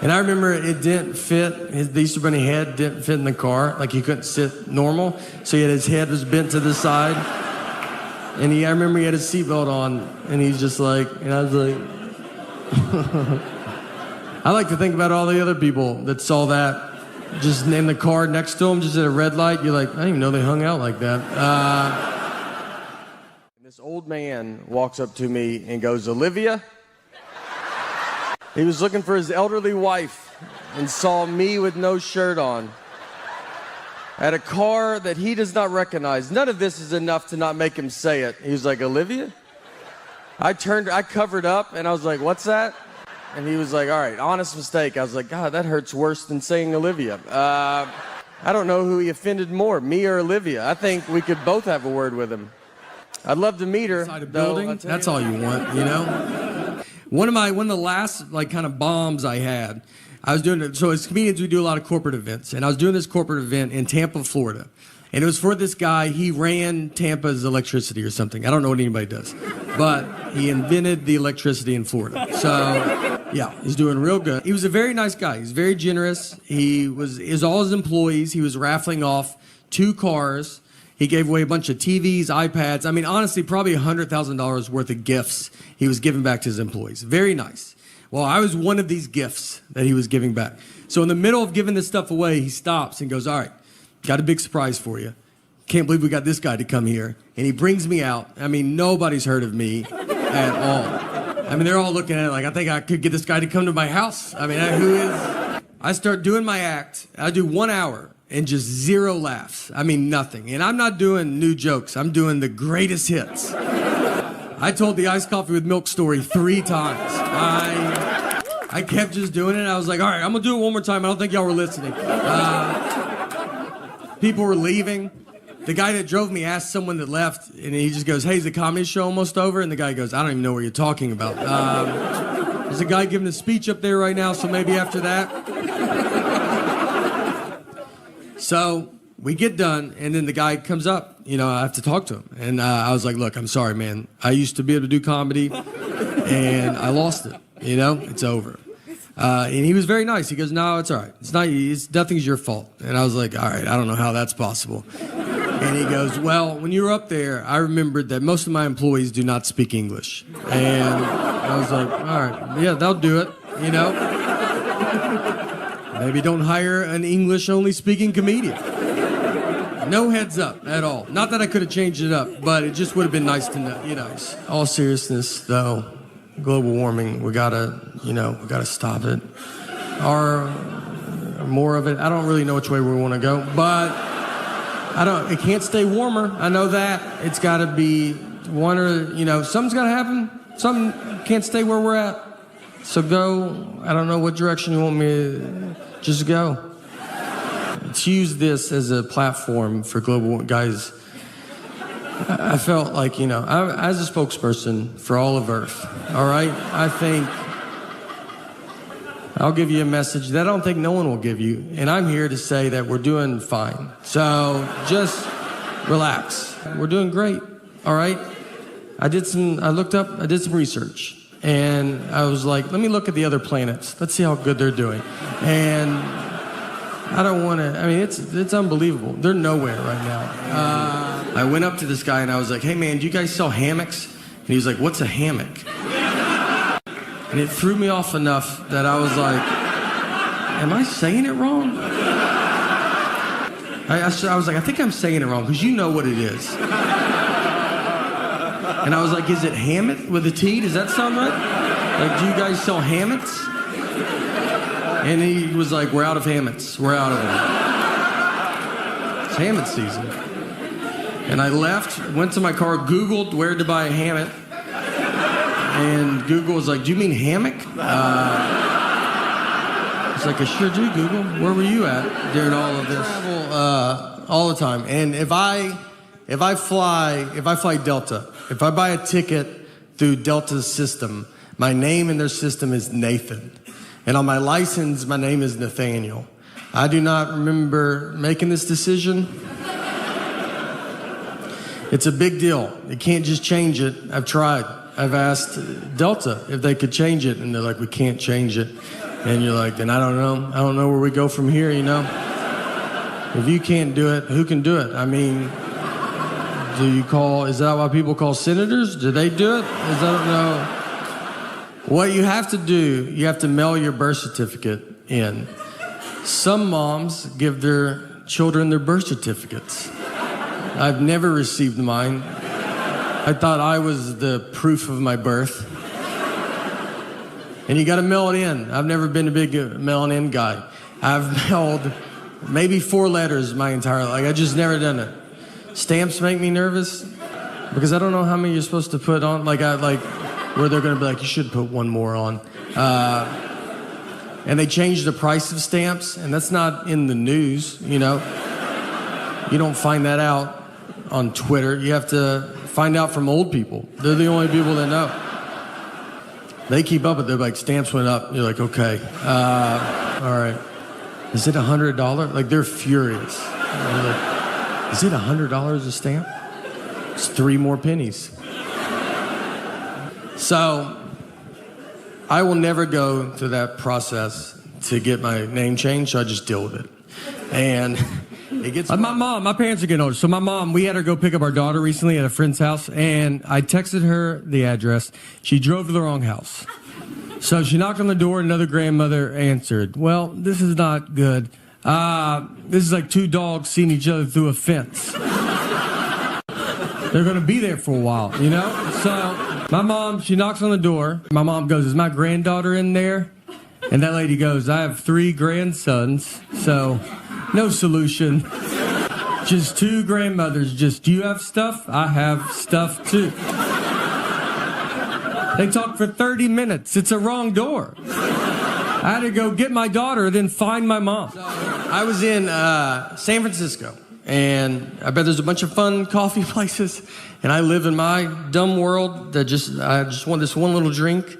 C: And I remember it didn't fit, the Easter Bunny head didn't fit in the car, like he couldn't sit normal, so his head was bent to the side. And I remember he had his seatbelt on, and he's just like, and I was like, I like to think about all the other people that saw that just in the car next to him, just at a red light. You're like, I didn't even know they hung out like that. This old man walks up to me and goes, Olivia? He was looking for his elderly wife and saw me with no shirt on at a car that he does not recognize. None of this is enough to not make him say it. He was like, Olivia? I covered up, and I was like, what's that? And he was like, all right, honest mistake. I was like, God, that hurts worse than saying Olivia. I don't know who he offended more, me or Olivia. I think we could both have a word with him. I'd love to meet her. Inside a building, that's all you want, you know? One of the last kind of bombs I had, I was doing it. So as comedians, we do a lot of corporate events, and I was doing this corporate event in Tampa, Florida, and it was for this guy. He ran Tampa's electricity or something. I don't know what anybody does, but he invented the electricity in Florida. So yeah, he's doing real good. He was a very nice guy. He's very generous. Is all his employees. He was raffling off 2 cars. He gave away a bunch of TVs, iPads. I mean, honestly, probably $100,000 worth of gifts he was giving back to his employees. Very nice. Well, I was one of these gifts that he was giving back. So in the middle of giving this stuff away, he stops and goes, all right, got a big surprise for you. Can't believe we got this guy to come here. And he brings me out. I mean, nobody's heard of me at all. I mean, they're all looking at it like, I think I could get this guy to come to my house. I mean, who is? I start doing my act. I do 1 hour. And just 0 laughs. I mean, nothing. And I'm not doing new jokes. I'm doing the greatest hits. I told the iced coffee with milk story 3 times. I kept just doing it. I was like, all right, I'm going to do it one more time. I don't think y'all were listening. People were leaving. The guy that drove me asked someone that left, and he just goes, hey, is the comedy show almost over? And the guy goes, I don't even know what you're talking about. There's a guy giving a speech up there right now, so maybe after that. So we get done, and then the guy comes up. You know, I have to talk to him. And I was like, look, I'm sorry, man. I used to be able to do comedy, and I lost it. You know, it's over. And he was very nice. He goes, no, it's all right. Nothing's your fault. And I was like, all right, I don't know how that's possible. And he goes, well, when you were up there, I remembered that most of my employees do not speak English. And I was like, all right, yeah, they'll do it, you know. Maybe don't hire an English-only speaking comedian. No heads up at all. Not that I could have changed it up, but it just would have been nice to know, you know. All seriousness, though, global warming, we gotta stop it. Or more of it. I don't really know which way we want to go, but it can't stay warmer. I know that. It's gotta be one or, something's gotta happen. Something can't stay where we're at. So go, I don't know what direction you want me to, just go. Let's use this as a platform for global, guys. I felt like, as a spokesperson for all of Earth, all right? I think I'll give you a message that I don't think no one will give you, and I'm here to say that we're doing fine. So just relax. We're doing great, all right? I did some research. And I was like, let me look at the other planets. Let's see how good they're doing. And I don't want to, it's unbelievable. They're nowhere right now. I went up to this guy and I was like, hey man, do you guys sell hammocks? And he was like, what's a hammock? And it threw me off enough that I was like, am I saying it wrong? I was like, I think I'm saying it wrong because you know what it is. And I was like, is it hammock with a T? Does that sound right? Like, do you guys sell hammocks? And he was like, we're out of hammocks. We're out of them. hammock season. And I left, went to my car, Googled where to buy a hammock. And Google was like, do you mean hammock? I was like, I sure do, Google. Where were you at during all of this? I travel all the time. And if I fly Delta, if I buy a ticket through Delta's system, my name in their system is Nathan. And on my license, my name is Nathaniel. I do not remember making this decision. It's a big deal. You can't just change it. I've tried. I've asked Delta if they could change it, and they're like, we can't change it. And you're like, then I don't know. I don't know where we go from here, you know? If you can't do it, who can do it? I mean, is that why people call senators? Do they do it? I don't know. What you have to do, you have to mail your birth certificate in. Some moms give their children their birth certificates. I've never received mine. I thought I was the proof of my birth. And you gotta mail it in. I've never been a big mailing in guy. I've mailed maybe 4 letters my entire life. I just never done it. Stamps make me nervous because I don't know how many you're supposed to put on. Where they're gonna be like, you should put one more on. And they changed the price of stamps, and that's not in the news, you know? You don't find that out on Twitter. You have to find out from old people. They're the only people that know. They keep up with it. They're like, stamps went up. You're like, okay. All right. Is it $100? Like, they're furious. They're like, is it $100 a stamp? It's 3 more pennies. So, I will never go through that process to get my name changed, so I just deal with it. And it gets... my parents are getting older. So my mom, we had her go pick up our daughter recently at a friend's house, and I texted her the address. She drove to the wrong house. So she knocked on the door, another grandmother answered. Well, this is not good. This is like 2 dogs seeing each other through a fence. They're gonna be there for a while, you know? So my mom, she knocks on the door. My mom goes, is my granddaughter in there? And that lady goes, I have 3 grandsons, so no solution. Just 2 grandmothers. Just, do you have stuff? I have stuff too. They talked for 30 minutes. It's a wrong door. I had to go get my daughter, then find my mom. I was in San Francisco, and I bet there's a bunch of fun coffee places, and I live in my dumb world that I just want this one little drink.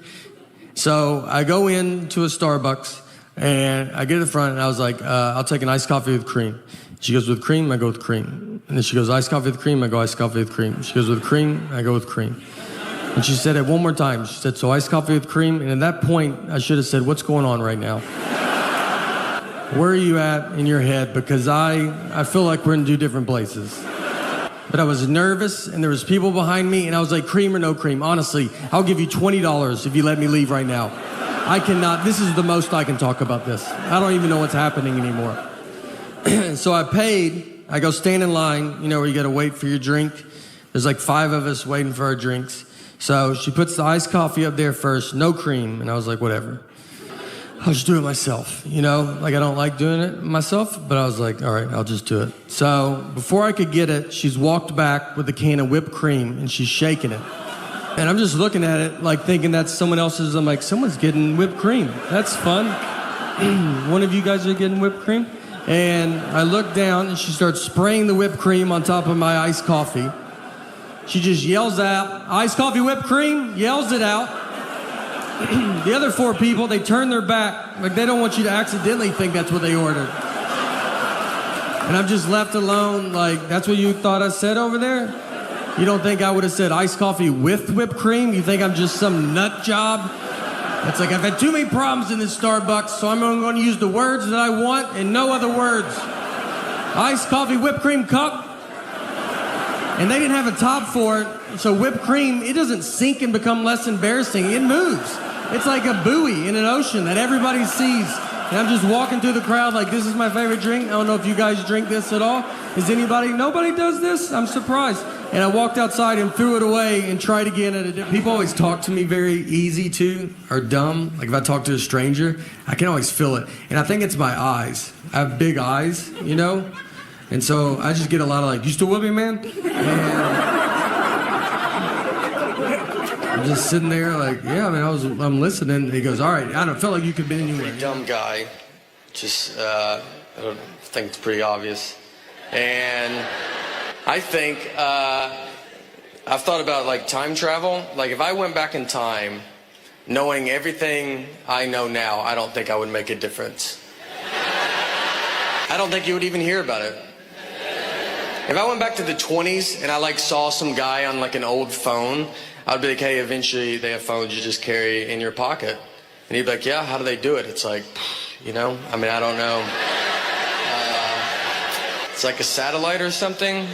C: So I go into a Starbucks, and I get to the front, and I was like, I'll take an iced coffee with cream. She goes, with cream? I go with cream. And then she goes, iced coffee with cream? I go, iced coffee with cream. She goes, with cream? I go with cream. And she said it one more time. She said, so iced coffee with cream? And at that point, I should have said, what's going on right now? Where are you at in your head? Because I feel like we're in 2 different places. But I was nervous, and there was people behind me, and I was like, cream or no cream? Honestly, I'll give you $20 if you let me leave right now. I cannot, this is the most I can talk about this. I don't even know what's happening anymore. So I paid, I go stand in line, you know, where you gotta wait for your drink. There's like 5 of us waiting for our drinks. So she puts the iced coffee up there first, no cream, and I was like, whatever. I'll just do it myself, you know? Like, I don't like doing it myself, but I was like, all right, I'll just do it. So before I could get it, she's walked back with a can of whipped cream, and she's shaking it. And I'm just looking at it, like, thinking that's someone else's. I'm like, someone's getting whipped cream. That's fun. One of you guys are getting whipped cream? And I look down, and she starts spraying the whipped cream on top of my iced coffee. She just yells out, iced coffee, whipped cream, yells it out. The other 4 people, they turn their back, like they don't want you to accidentally think that's what they ordered. And I'm just left alone, like, that's what you thought I said over there? You don't think I would have said iced coffee with whipped cream? You think I'm just some nut job? It's like, I've had too many problems in this Starbucks, so I'm going to use the words that I want and no other words. Iced coffee, whipped cream cup. And they didn't have a top for it, so whipped cream, it doesn't sink and become less embarrassing. It moves. It's like a buoy in an ocean that everybody sees. And I'm just walking through the crowd like, this is my favorite drink. I don't know if you guys drink this at all. Nobody does this? I'm surprised. And I walked outside and threw it away and tried again at a different... People always talk to me very easy too, or dumb. Like if I talk to a stranger, I can always feel it. And I think it's my eyes. I have big eyes, you know? And so I just get a lot of like, you still with me, man? And I'm just sitting there like, yeah, I mean, I'm listening. And he goes, all right, I don't feel like you could be anywhere.
A: Dumb guy. Just, I don't think it's pretty obvious. And I think, I've thought about like time travel. Like if I went back in time, knowing everything I know now, I don't think I would make a difference. I don't think you would even hear about it. If I went back to the 20s and I like saw some guy on like an old phone, I'd be like, hey, eventually they have phones you just carry in your pocket. And he'd be like, yeah, how do they do it? It's like, you know, I mean, I don't know. It's like a satellite or something.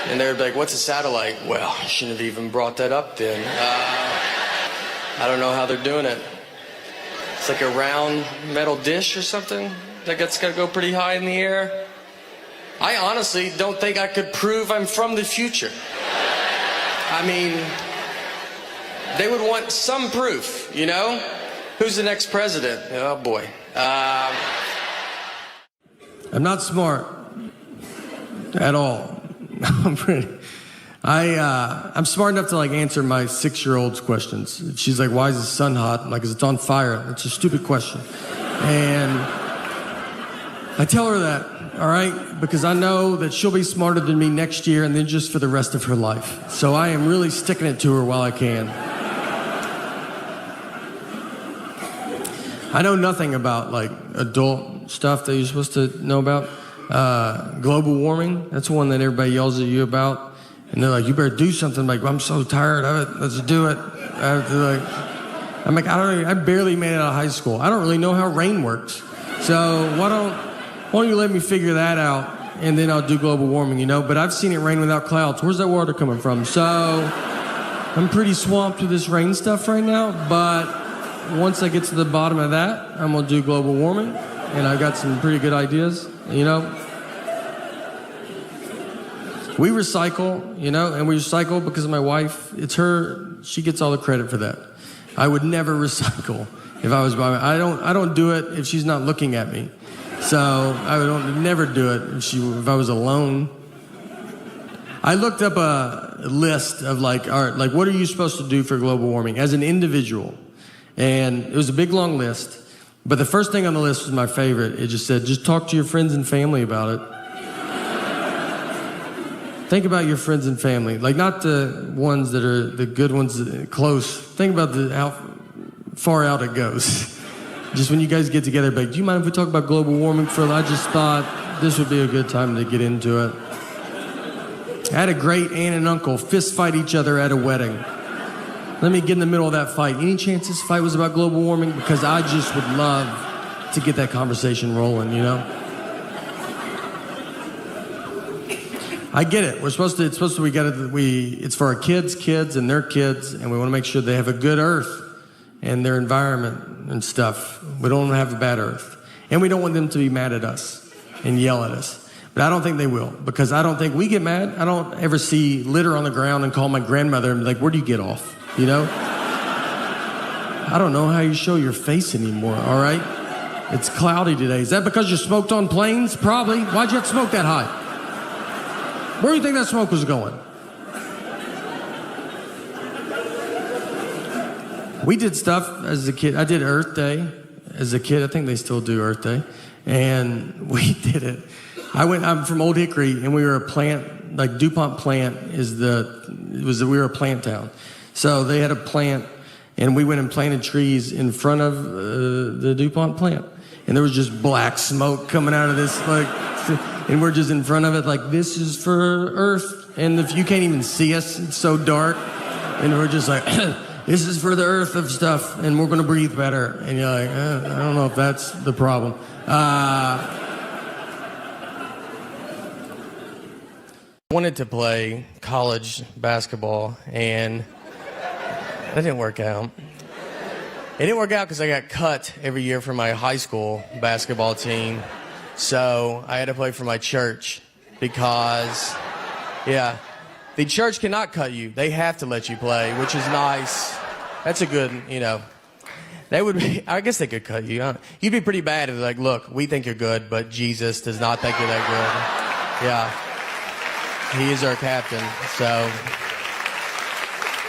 A: And they'd be like, what's a satellite? Well, I shouldn't have even brought that up then. I don't know how they're doing it. It's like a round metal dish or something that's got to go pretty high in the air. I honestly don't think I could prove I'm from the future. I mean, they would want some proof, you know? Who's the next president? Oh, boy.
C: I'm not smart at all. I'm smart enough to like answer my 6-year-old's questions. She's like, why is the sun hot? I'm like, 'cause it's on fire. It's a stupid question. And I tell her that, all right, because I know that she'll be smarter than me next year and then just for the rest of her life. So I am really sticking it to her while I can. I know nothing about like adult stuff that you're supposed to know about. Global warming, that's one that everybody yells at you about. And they're like, you better do something. I'm like, I'm so tired of it. Let's do it. I'm like, I barely made it out of high school. I don't really know how rain works. So why don't you let me figure that out and then I'll do global warming, you know? But I've seen it rain without clouds. Where's that water coming from? So I'm pretty swamped with this rain stuff right now. But once I get to the bottom of that, I'm going to do global warming. And I've got some pretty good ideas, you know? We recycle, you know, and we recycle because of my wife. It's her, she gets all the credit for that. I would never recycle if I was by my, I don't do it if she's not looking at me. So I would never do it if I was alone. I looked up a list of like, all right, like what are you supposed to do for global warming as an individual? And it was a big long list. But the first thing on the list was my favorite. It just said, just talk to your friends and family about it. Think about your friends and family. Like not the ones that are the good ones close. Think about how far out it goes. Just when you guys get together, like, do you mind if we talk about global warming for a little? I just thought this would be a good time to get into it. I had a great aunt and uncle fist fight each other at a wedding. Let me get in the middle of that fight. Any chance this fight was about global warming? Because I just would love to get that conversation rolling, you know? I get it. It's for our kids and their kids, and we want to make sure they have a good earth and their environment and stuff. We don't want to have a bad earth. And we don't want them to be mad at us and yell at us. But I don't think they will, because I don't think we get mad. I don't ever see litter on the ground and call my grandmother and be like, where do you get off? You know? I don't know how you show your face anymore, all right? It's cloudy today. Is that because you smoked on planes? Probably. Why'd you have to smoke that high? Where do you think that smoke was going? We did stuff as a kid. I did Earth Day as a kid. I think they still do Earth Day. And we did it. I'm from Old Hickory, and we were a plant, like DuPont plant we were a plant town. So they had a plant, and we went and planted trees in front of the DuPont plant. And there was just black smoke coming out of this, like, and we're just in front of it, like, this is for Earth. And if you can't even see us, it's so dark. And we're just like, this is for the Earth of stuff, and we're going to breathe better. And you're like, I don't know if that's the problem. I wanted to play college basketball, and that didn't work out. It didn't work out because I got cut every year from my high school basketball team. So I had to play for my church because, yeah, the church cannot cut you. They have to let you play, which is nice. That's a good, you know, I guess they could cut you. You'd be pretty bad if they're like, look, we think you're good, but Jesus does not think you're that good. Yeah. He is our captain, so.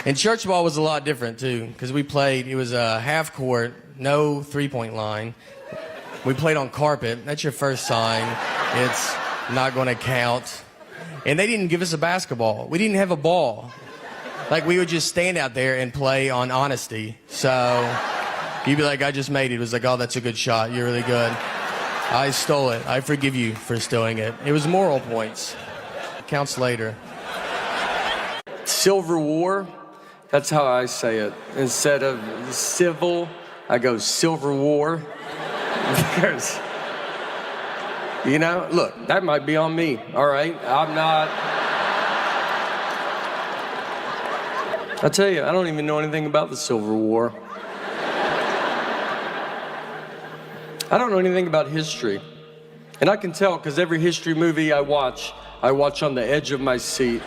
C: And church ball was a lot different, too, because we played, it was a half court, no three-point line. We played on carpet. That's your first sign. It's not going to count. And they didn't give us a basketball. We didn't have a ball. Like, we would just stand out there and play on honesty. So you'd be like, I just made it. It was like, oh, that's a good shot. You're really good. I stole it. I forgive you for stealing it. It was moral points. Counts later.
A: Silver War, that's how I say it. Instead of civil, I go Silver War. Because, you know, look, that might be on me, all right? I'm not. I tell you, I don't even know anything about the Silver War. I don't know anything about history. And I can tell because every history movie I watch on the edge of my seat.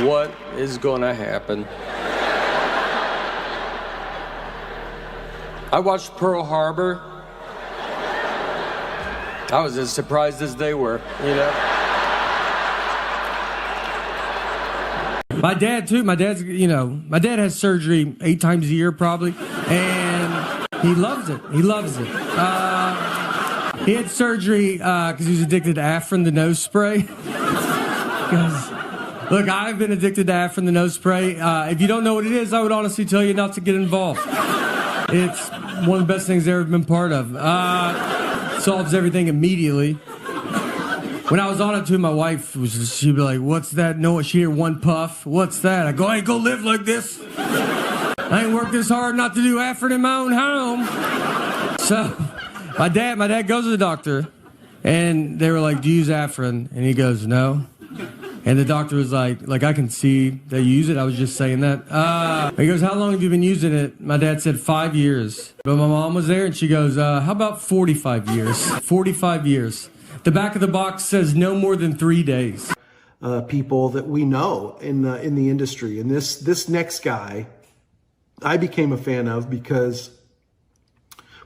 A: What is gonna happen? I watched Pearl Harbor. I was as surprised as they were, you know?
D: My dad, too. My dad has surgery 8 times a year, probably, and he loves it. He loves it. He had surgery because he was addicted to Afrin, the nose spray. Look, I've been addicted to Afrin, the nose spray. If you don't know what it is, I would honestly tell you not to get involved. It's one of the best things I've ever been part of. Solves everything immediately. When I was on it too, my wife she'd be like, "What's that?" No, she'd hear one puff. "What's that?" I go, "I ain't gonna live like this. I ain't worked this hard not to do Afrin in my own home." So, my dad goes to the doctor, and they were like, "Do you use Afrin?" And he goes, "No." And the doctor was like, "I can see that you use it. I was just saying that." He goes, "How long have you been using it?" My dad said 5 years. But my mom was there, and she goes, "How about 45 years?" 45 years. The back of the box says no more than 3 days.
E: People that we know in the industry. And this next guy, I became a fan of because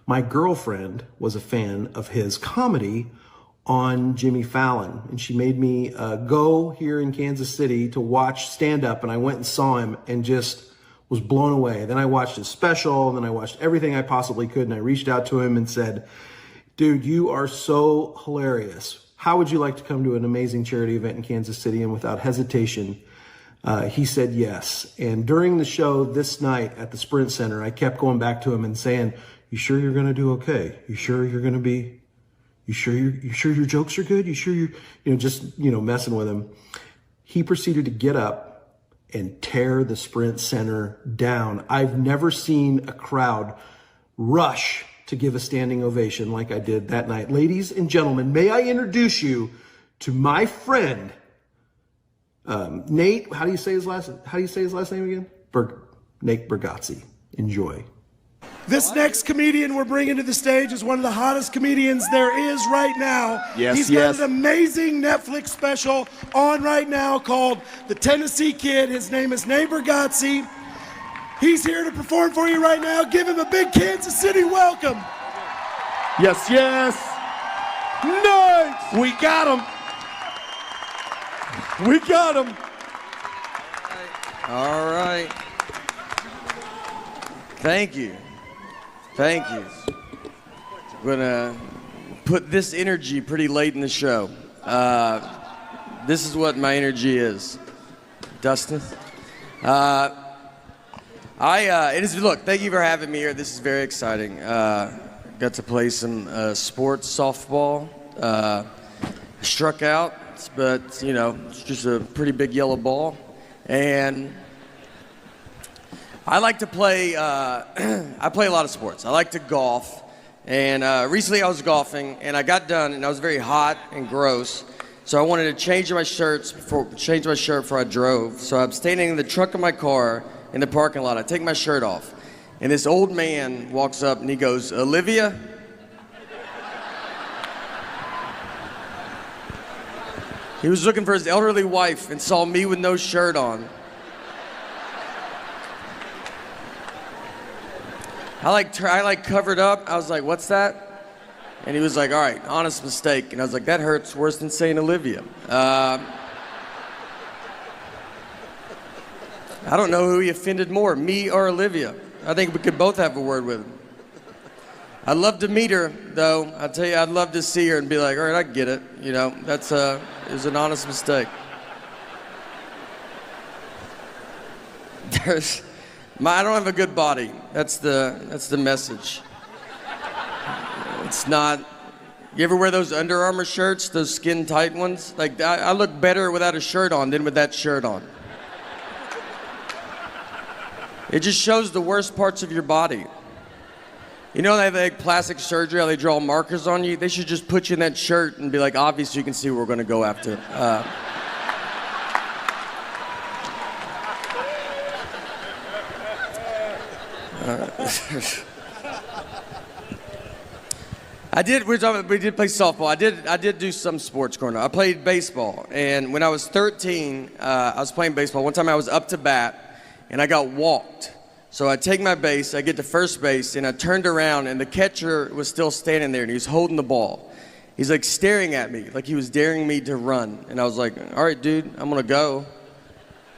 E: my girlfriend was a fan of his comedy on Jimmy Fallon, and she made me go here in Kansas City to watch stand-up, and I went and saw him and just was blown away. Then I watched his special, and then I watched everything I possibly could, and I reached out to him and said, "Dude, you are so hilarious. How would you like to come to an amazing charity event in Kansas City?" And without hesitation, he said yes. And during the show this night at the Sprint Center, I kept going back to him and saying, "You sure you're going to do okay? You sure you're going to be... You sure your jokes are good? You sure just messing with him?" He proceeded to get up and tear the Sprint Center down. I've never seen a crowd rush to give a standing ovation like I did that night. Ladies and gentlemen, may I introduce you to my friend, Nate. How do you say his last name again? Nate Bargatze. Enjoy.
F: This next comedian we're bringing to the stage is one of the hottest comedians there is right now. He's got an amazing Netflix special on right now called The Tennessee Kid. His name is Nate Bargatze. He's here to perform for you right now. Give him a big Kansas City welcome.
G: Yes, yes. Nice. We got him. We got him.
A: All right. Thank you. Thank you. I'm gonna put this energy pretty late in the show. This is what my energy is. Dustin? Look, thank you for having me here. This is very exciting. Got to play some sports softball. Struck out, but it's just a pretty big yellow ball. And I like to play, I play a lot of sports. I like to golf. And recently I was golfing, and I got done, and I was very hot and gross. So I wanted to change my shirt before I drove. So I'm standing in the trunk of my car in the parking lot. I take my shirt off, and this old man walks up, and he goes, "Olivia?" He was looking for his elderly wife and saw me with no shirt on. I covered up. I was like, what's that? And he was like, all right, honest mistake. And I was like, that hurts worse than saying Olivia. I don't know who he offended more, me or Olivia. I think we could both have a word with him. I'd love to meet her, though. I tell you, I'd love to see her and be like, all right, I get it. You know, it was an honest mistake. I don't have a good body. That's the message. It's not. You ever wear those Under Armour shirts, those skin tight ones? Like I look better without a shirt on than with that shirt on. It just shows the worst parts of your body. You know they have like plastic surgery, how they draw markers on you? They should just put you in that shirt and be like, obviously you can see what we're gonna go after. We did play softball. I did do some sports growing up. I played baseball, and when I was 13, I was playing baseball. One time I was up to bat, and I got walked. So I take my base, I get to first base, and I turned around, and the catcher was still standing there, and he was holding the ball. He's like staring at me, like he was daring me to run. And I was like, all right, dude, I'm gonna go.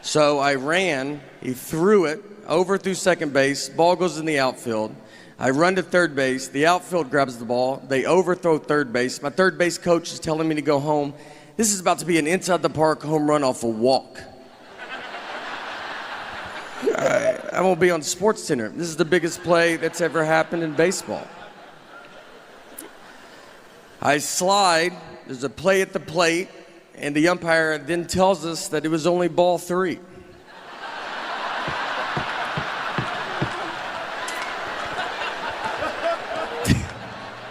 A: So I ran, he threw it, over through second base, ball goes in the outfield. I run to third base, the outfield grabs the ball, they overthrow third base. My third base coach is telling me to go home. This is about to be an inside the park home run off a walk. I won't be on SportsCenter. This is the biggest play that's ever happened in baseball. I slide, there's a play at the plate, and the umpire then tells us that it was only ball 3.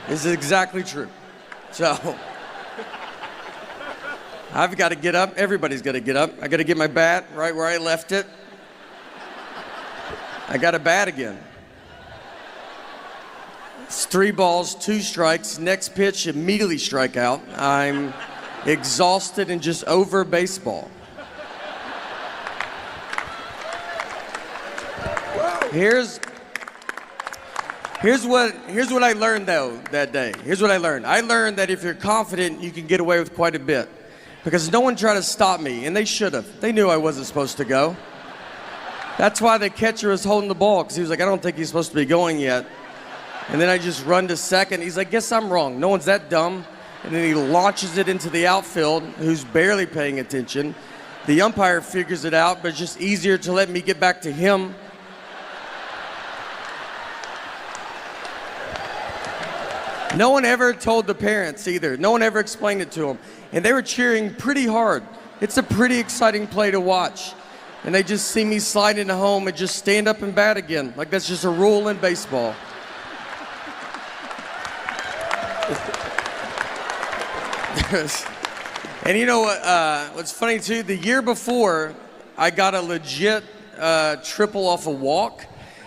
A: This is exactly true. So, I've got to get up. Everybody's got to get up. I got to get my bat right where I left it. I got a bat again. It's 3 balls, 2 strikes. Next pitch, immediately strike out. I'm exhausted and just over baseball. Here's what I learned though that day. Here's what I learned. I learned that if you're confident, you can get away with quite a bit. Because no one tried to stop me, and they should have. They knew I wasn't supposed to go. That's why the catcher was holding the ball, because he was like, I don't think he's supposed to be going yet. And then I just run to second. He's like, guess I'm wrong. No one's that dumb. And then he launches it into the outfield, who's barely paying attention. The umpire figures it out, but it's just easier to let me get back to him. No one ever told the parents either. No one ever explained it to them. And they were cheering pretty hard. It's a pretty exciting play to watch. And they just see me slide into home and just stand up and bat again. Like that's just a rule in baseball. And you know what? What's funny too, the year before, I got a legit triple off a walk.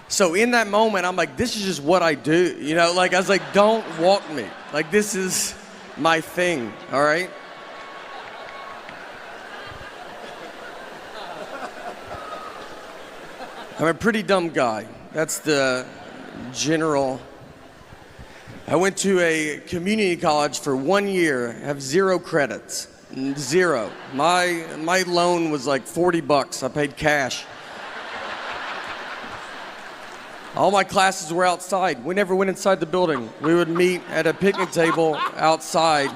A: So in that moment, I'm like, this is just what I do. You know, like I was like, don't walk me. Like this is my thing, all right? I'm a pretty dumb guy. That's the general. I went to a community college for 1 year, have 0 credits, 0. My loan was like $40. I paid cash. All my classes were outside. We never went inside the building. We would meet at a picnic table outside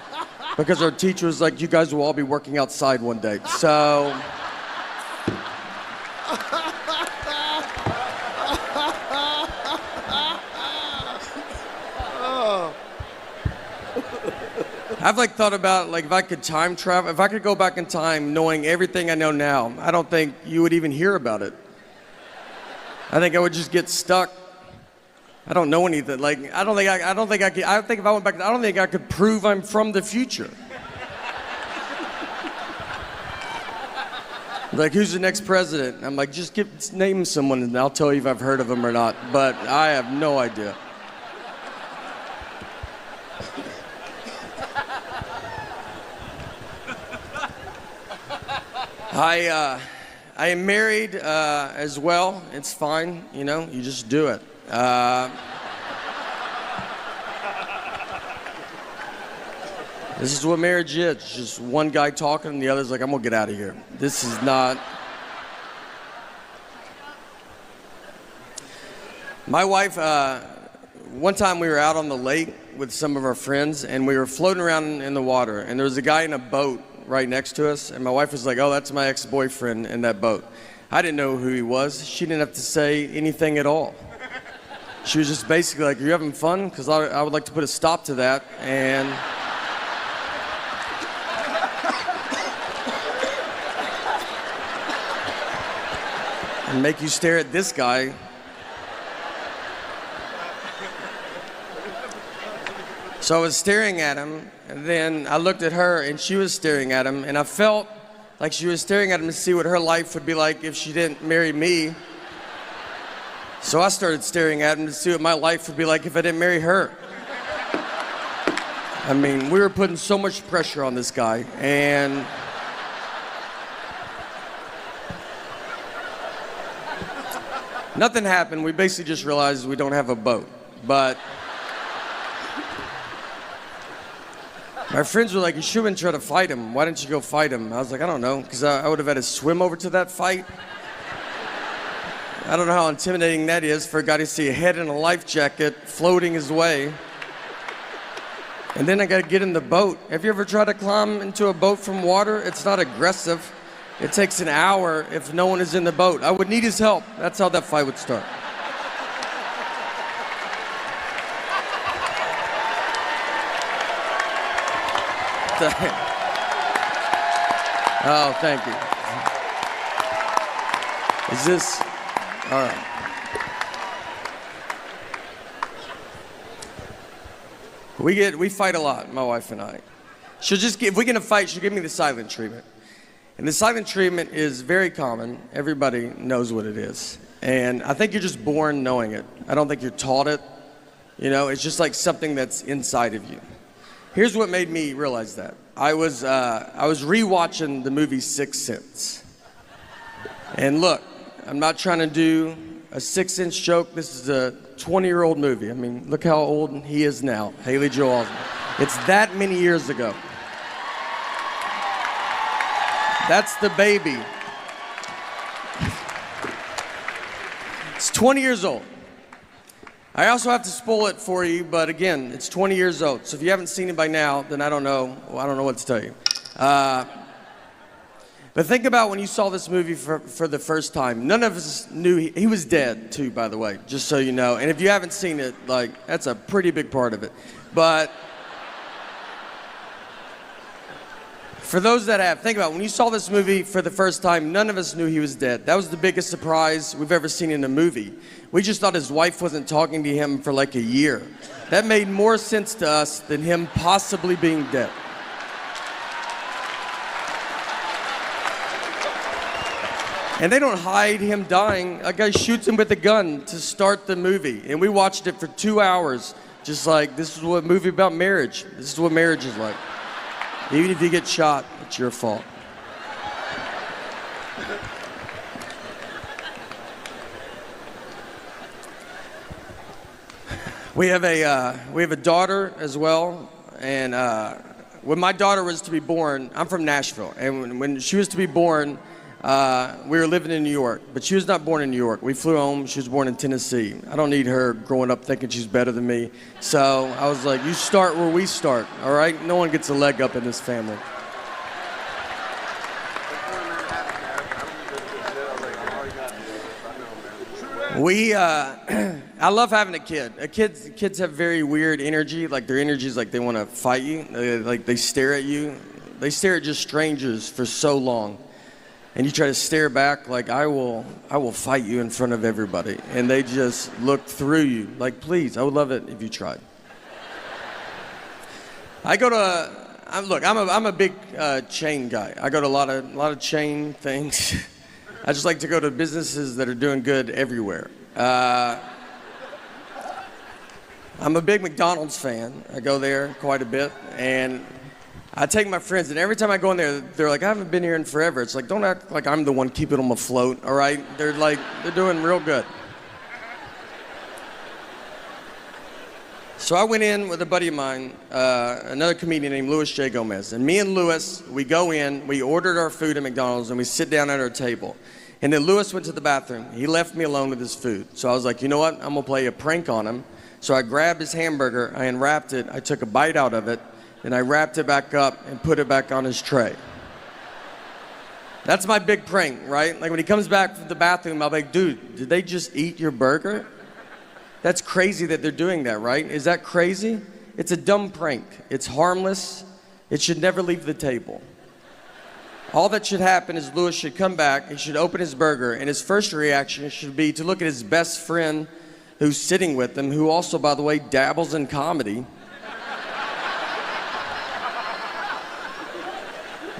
A: because our teacher was like, you guys will all be working outside one day. So. I've like thought about like if I could time travel, if I could go back in time knowing everything I know now, I don't think you would even hear about it. I think I would just get stuck. I don't know anything. Like I don't think I could. I think if I went back, I don't think I could prove I'm from the future. Like who's the next president? I'm like, just name someone and I'll tell you if I've heard of them or not. But I have no idea. I am married as well. It's fine, you know, you just do it. This is what marriage is. It's just one guy talking and the other's like, I'm gonna get out of here. This is not. My wife, one time we were out on the lake with some of our friends and we were floating around in the water and there was a guy in a boat right next to us and my wife was like, oh, that's my ex-boyfriend in that boat. I didn't know who he was. She didn't have to say anything at all. She was just basically like, are you having fun? Because I would like to put a stop to that. And make you stare at this guy. So I was staring at him, and then I looked at her, and she was staring at him, and I felt like she was staring at him to see what her life would be like if she didn't marry me. So I started staring at him to see what my life would be like if I didn't marry her. I mean, we were putting so much pressure on this guy, and nothing happened. We basically just realized we don't have a boat. But my friends were like, you shouldn't try to fight him. Why didn't you go fight him? I was like, I don't know, because I would have had to swim over to that fight. I don't know how intimidating that is for a guy to see a head in a life jacket floating his way. And then I got to get in the boat. Have you ever tried to climb into a boat from water? It's not aggressive. It takes an hour if no one is in the boat. I would need his help. That's how that fight would start. Oh, thank you. Is this, all right. We fight a lot, my wife and I. She'll just, if we get in a fight, she'll give me the silent treatment. And the silent treatment is very common. Everybody knows what it is. And I think you're just born knowing it. I don't think you're taught it. You know, it's just like something that's inside of you. Here's what made me realize that. I was rewatching the movie Sixth Sense. And look, I'm not trying to do a 6-inch joke. This is a 20-year-old movie. I mean, look how old he is now, Haley Joel Osment. It's that many years ago. That's the baby. It's 20 years old. I also have to spoil it for you, but again, it's 20 years old. So if you haven't seen it by now, then I don't know what to tell you. But think about when you saw this movie for the first time. None of us knew he was dead too, by the way, just so you know. And if you haven't seen it, like, that's a pretty big part of it. But for those that have, think about when you saw this movie for the first time, none of us knew he was dead. That was the biggest surprise we've ever seen in a movie. We just thought his wife wasn't talking to him for like a year. That made more sense to us than him possibly being dead. And they don't hide him dying. A guy shoots him with a gun to start the movie. And we watched it for 2 hours, just like, this is what a movie about marriage. This is what marriage is like. Even if you get shot, it's your fault. We have a daughter as well, and when my daughter was to be born, I'm from Nashville, and when she was to be born, we were living in New York, but she was not born in New York. We flew home. She was born in Tennessee. I don't need her growing up thinking she's better than me. So I was like, you start where we start, all right? No one gets a leg up in this family. I love having a kid. Kids have very weird energy. Like their energy is like they want to fight you. They stare at you. They stare at just strangers for so long. And you try to stare back like, I will fight you in front of everybody. And they just look through you. Like, please, I would love it if you tried. I'm a big chain guy. I go to a lot of chain things. I just like to go to businesses that are doing good everywhere. I'm a big McDonald's fan. I go there quite a bit. And
C: I take my friends, and every time I go in there, they're like, I haven't been here in forever. It's like, don't act like I'm the one keeping them afloat, all right? They're doing real good. So I went in with a buddy of mine, another comedian named Louis J. Gomez. And me and Louis, we go in, we ordered our food at McDonald's, and we sit down at our table. And then Louis went to the bathroom. He left me alone with his food. So I was like, you know what? I'm going to play a prank on him. So I grabbed his hamburger, I unwrapped it, I took a bite out of it, and I wrapped it back up and put it back on his tray. That's my big prank, right? Like when he comes back from the bathroom, I'll be like, dude, did they just eat your burger? That's crazy that they're doing that, right? Is that crazy? It's a dumb prank. It's harmless. It should never leave the table. All that should happen is Louis should come back, he should open his burger, and his first reaction should be to look at his best friend who's sitting with him, who also, by the way, dabbles in comedy,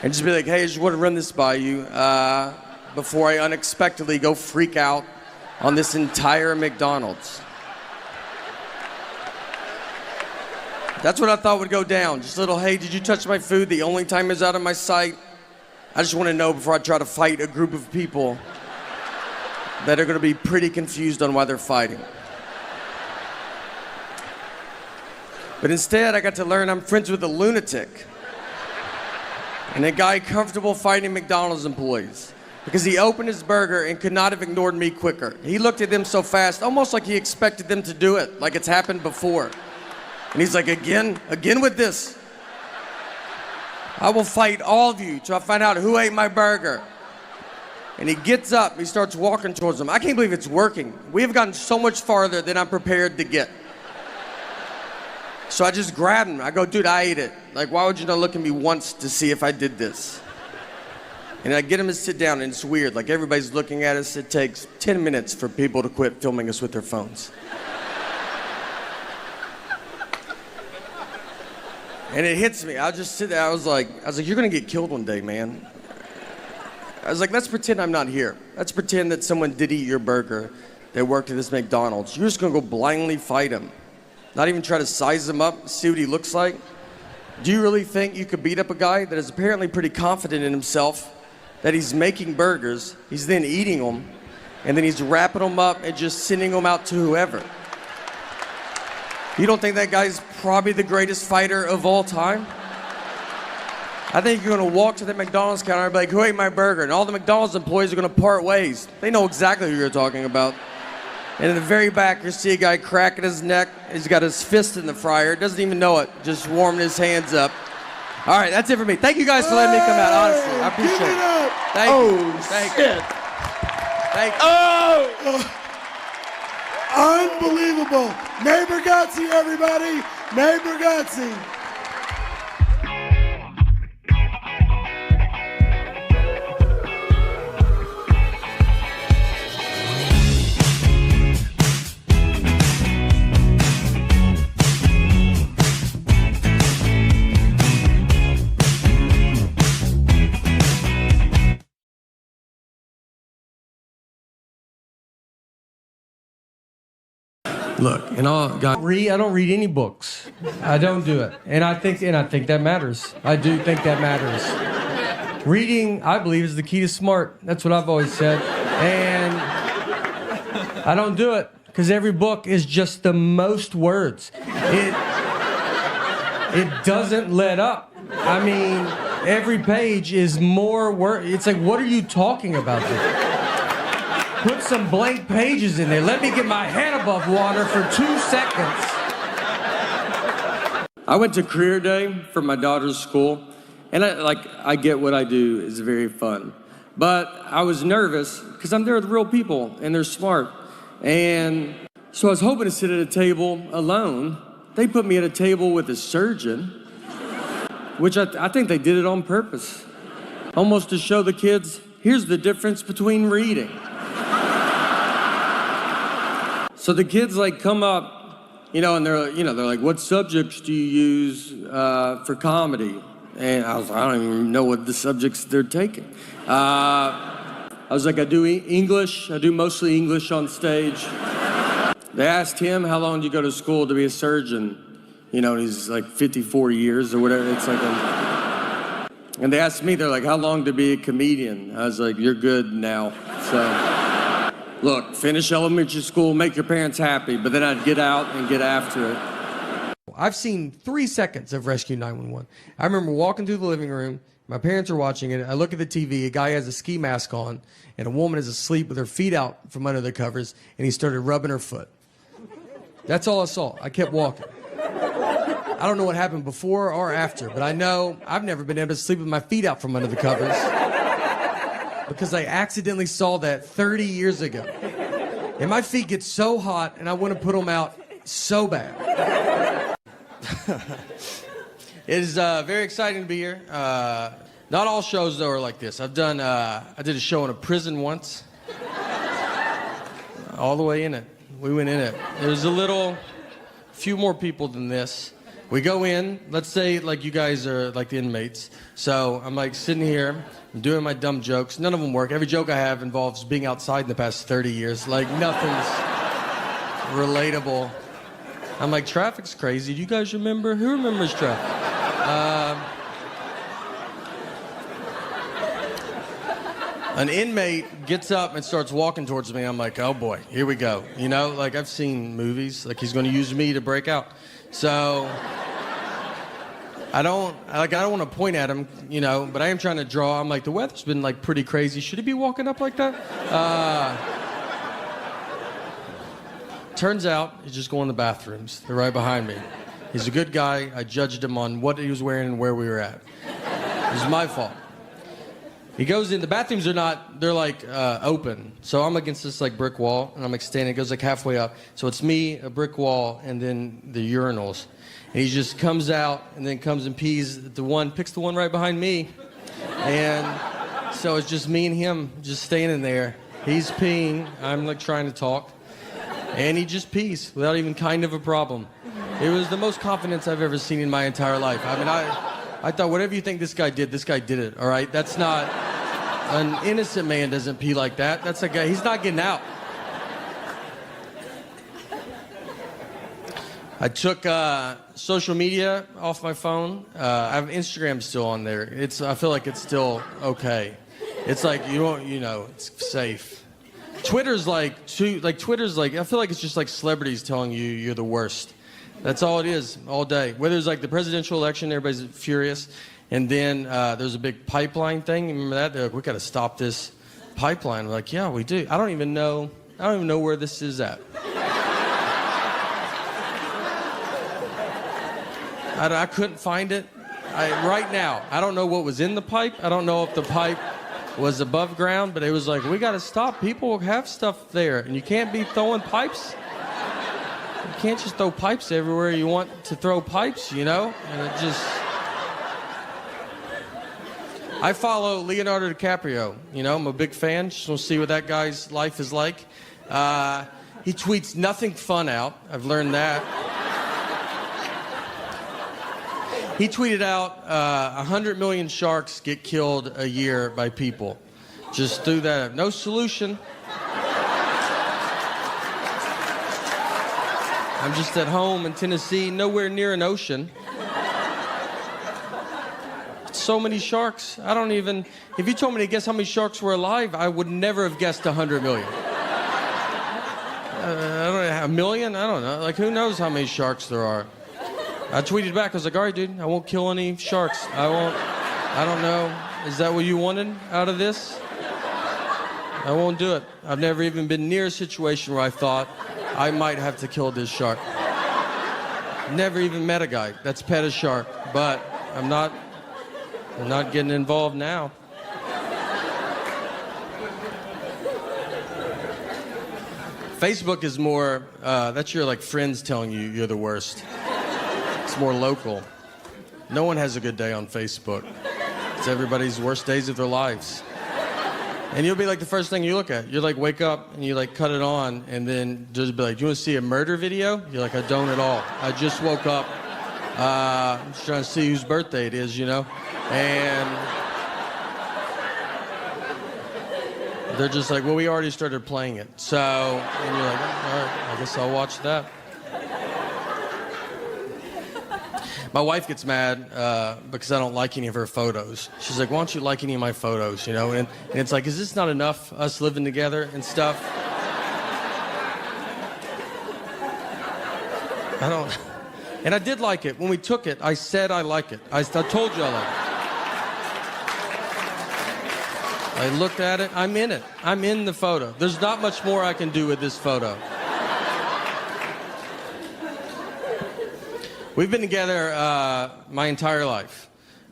C: and just be like, hey, I just want to run this by you before I unexpectedly go freak out on this entire McDonald's. That's what I thought would go down. Just a little, hey, did you touch my food the only time it's out of my sight? I just want to know before I try to fight a group of people that are going to be pretty confused on why they're fighting. But instead, I got to learn I'm friends with a lunatic and a guy comfortable fighting McDonald's employees because he opened his burger and could not have ignored me quicker. He looked at them so fast, almost like he expected them to do it, like it's happened before. And he's like, again with this. I will fight all of you till I find out who ate my burger. And he gets up, he starts walking towards them. I can't believe it's working. We have gotten so much farther than I'm prepared to get. So I just grabbed him. I go, dude, I ate it. Like, why would you not look at me once to see if I did this? And I get him to sit down, and it's weird. Like, everybody's looking at us. It takes 10 minutes for people to quit filming us with their phones. And it hits me. I just sit there. I was like, you're gonna get killed one day, man. I was like, let's pretend I'm not here. Let's pretend that someone did eat your burger that worked at this McDonald's. You're just gonna go blindly fight him. Not even try to size him up, see what he looks like. Do you really think you could beat up a guy that is apparently pretty confident in himself, that he's making burgers, he's then eating them, and then he's wrapping them up and just sending them out to whoever? You don't think that guy's probably the greatest fighter of all time? I think you're gonna walk to the McDonald's counter and be like, who ate my burger? And all the McDonald's employees are gonna part ways. They know exactly who you're talking about. And in the very back, you see a guy cracking his neck. He's got his fist in the fryer. Doesn't even know it. Just warming his hands up. All right, that's it for me. Thank you guys for letting me come out, honestly. I appreciate it. Thank you. Thank you. Thank you.
F: Oh! Unbelievable. May Bargatze, everybody. May Bargatze.
A: Look, and I don't read any books. I don't do it, and I think that matters. I do think that matters. Reading, I believe, is the key to smart. That's what I've always said, and I don't do it because every book is just the most words. It doesn't let up. I mean, every page is more words. It's like, what are you talking about there? Put some blank pages in there. Let me get my head above water for 2 seconds. I went to career day for my daughter's school, and I get what I do is very fun. But I was nervous because I'm there with real people, and they're smart. And so I was hoping to sit at a table alone. They put me at a table with a surgeon, which I think they did it on purpose, almost to show the kids, here's the difference between reading. So the kids come up, and they're like, what subjects do you use for comedy? And I don't even know what the subjects they're taking. I was like, I do English. I do mostly English on stage. They asked him, how long did you go to school to be a surgeon? And he's like 54 years or whatever. It's like And they asked me, they're like, how long to be a comedian? I was like, you're good now. So, look, finish elementary school, make your parents happy, but then I'd get out and get after it.
C: I've seen 3 seconds of Rescue 911. I remember walking through the living room. My parents are watching it. I look at the TV. A guy has a ski mask on, and a woman is asleep with her feet out from under the covers, and he started rubbing her foot. That's all I saw. I kept walking. I don't know what happened before or after, but I know I've never been able to sleep with my feet out from under the covers because I accidentally saw that 30 years ago. And my feet get so hot, and I want to put them out so bad. It is very exciting to be here. Not all shows, though, are like this. I did a show in a prison once. All the way in it. We went in it. There's few more people than this. We go in, let's say like you guys are like the inmates. So I'm like sitting here, I'm doing my dumb jokes. None of them work. Every joke I have involves being outside in the past 30 years. Like nothing's relatable. I'm like, traffic's crazy. Do you guys remember? Who remembers traffic? An inmate gets up and starts walking towards me. I'm like, oh boy, here we go. You know, like I've seen movies, like he's going to use me to break out. So I don't want to point at him, you know, but I am trying to draw. I'm like, the weather's been like pretty crazy. Should he be walking up like that? Turns out he's just going to the bathrooms. They're right behind me. He's a good guy. I judged him on what he was wearing and where we were at. It was my fault. He goes in, the bathrooms are not, they're like open. So I'm against this like brick wall, and I'm like standing, it goes like halfway up. So it's me, a brick wall, and then the urinals. And he just comes out and then comes and pees at picks the one right behind me. And so it's just me and him just standing there. He's peeing, I'm like trying to talk. And he just pees without even kind of a problem. It was the most confidence I've ever seen in my entire life. I mean, I thought, whatever you think this guy did it, all right? That's not, an innocent man doesn't pee like that. That's a guy, he's not getting out. I took social media off my phone. I have Instagram still on there. I feel like it's still okay. It's like, it's safe. Twitter's I feel like it's just like celebrities telling you you're the worst. That's all it is, all day. Whether it's like the presidential election, everybody's furious. And then there's a big pipeline thing. Remember that? They're like, we got to stop this pipeline. I'm like, yeah, we do. I don't even know where this is at. I couldn't find it. Right now, I don't know what was in the pipe. I don't know if the pipe was above ground, but it was like, we got to stop. People have stuff there, and you can't be throwing pipes. You can't just throw pipes everywhere you want to throw pipes, you know? And it just... I follow Leonardo DiCaprio. You know, I'm a big fan. Just want to see what that guy's life is like. He tweets nothing fun out. I've learned that. He tweeted out 100 million sharks get killed a year by people. Just threw that up. No solution. I'm just at home in Tennessee, nowhere near an ocean. So many sharks. If you told me to guess how many sharks were alive, I would never have guessed 100 million. I don't know, a million? I don't know. Like, who knows how many sharks there are? I tweeted back, I was like, all right, dude, I won't kill any sharks. I don't know. Is that what you wanted out of this? I won't do it. I've never even been near a situation where I thought I might have to kill this shark. Never even met a guy that's pet a shark, but I'm not getting involved now. Facebook is more, that's your like friends telling you you're the worst. It's more local. No one has a good day on Facebook. It's everybody's worst days of their lives. And you'll be like the first thing you look at. You like wake up and you like cut it on and then just be like, do you want to see a murder video? You're like, I don't at all. I just woke up. I'm just trying to see whose birthday it is, you know? And they're just like, well, we already started playing it. So, and you're like, all right, I guess I'll watch that. My wife gets mad because I don't like any of her photos. She's like, why don't you like any of my photos, you know? And it's like, is this not enough, us living together and stuff? I don't... And I did like it. When we took it, I said I like it. I told you I like it. I looked at it. I'm in it. I'm in the photo. There's not much more I can do with this photo. We've been together my entire life.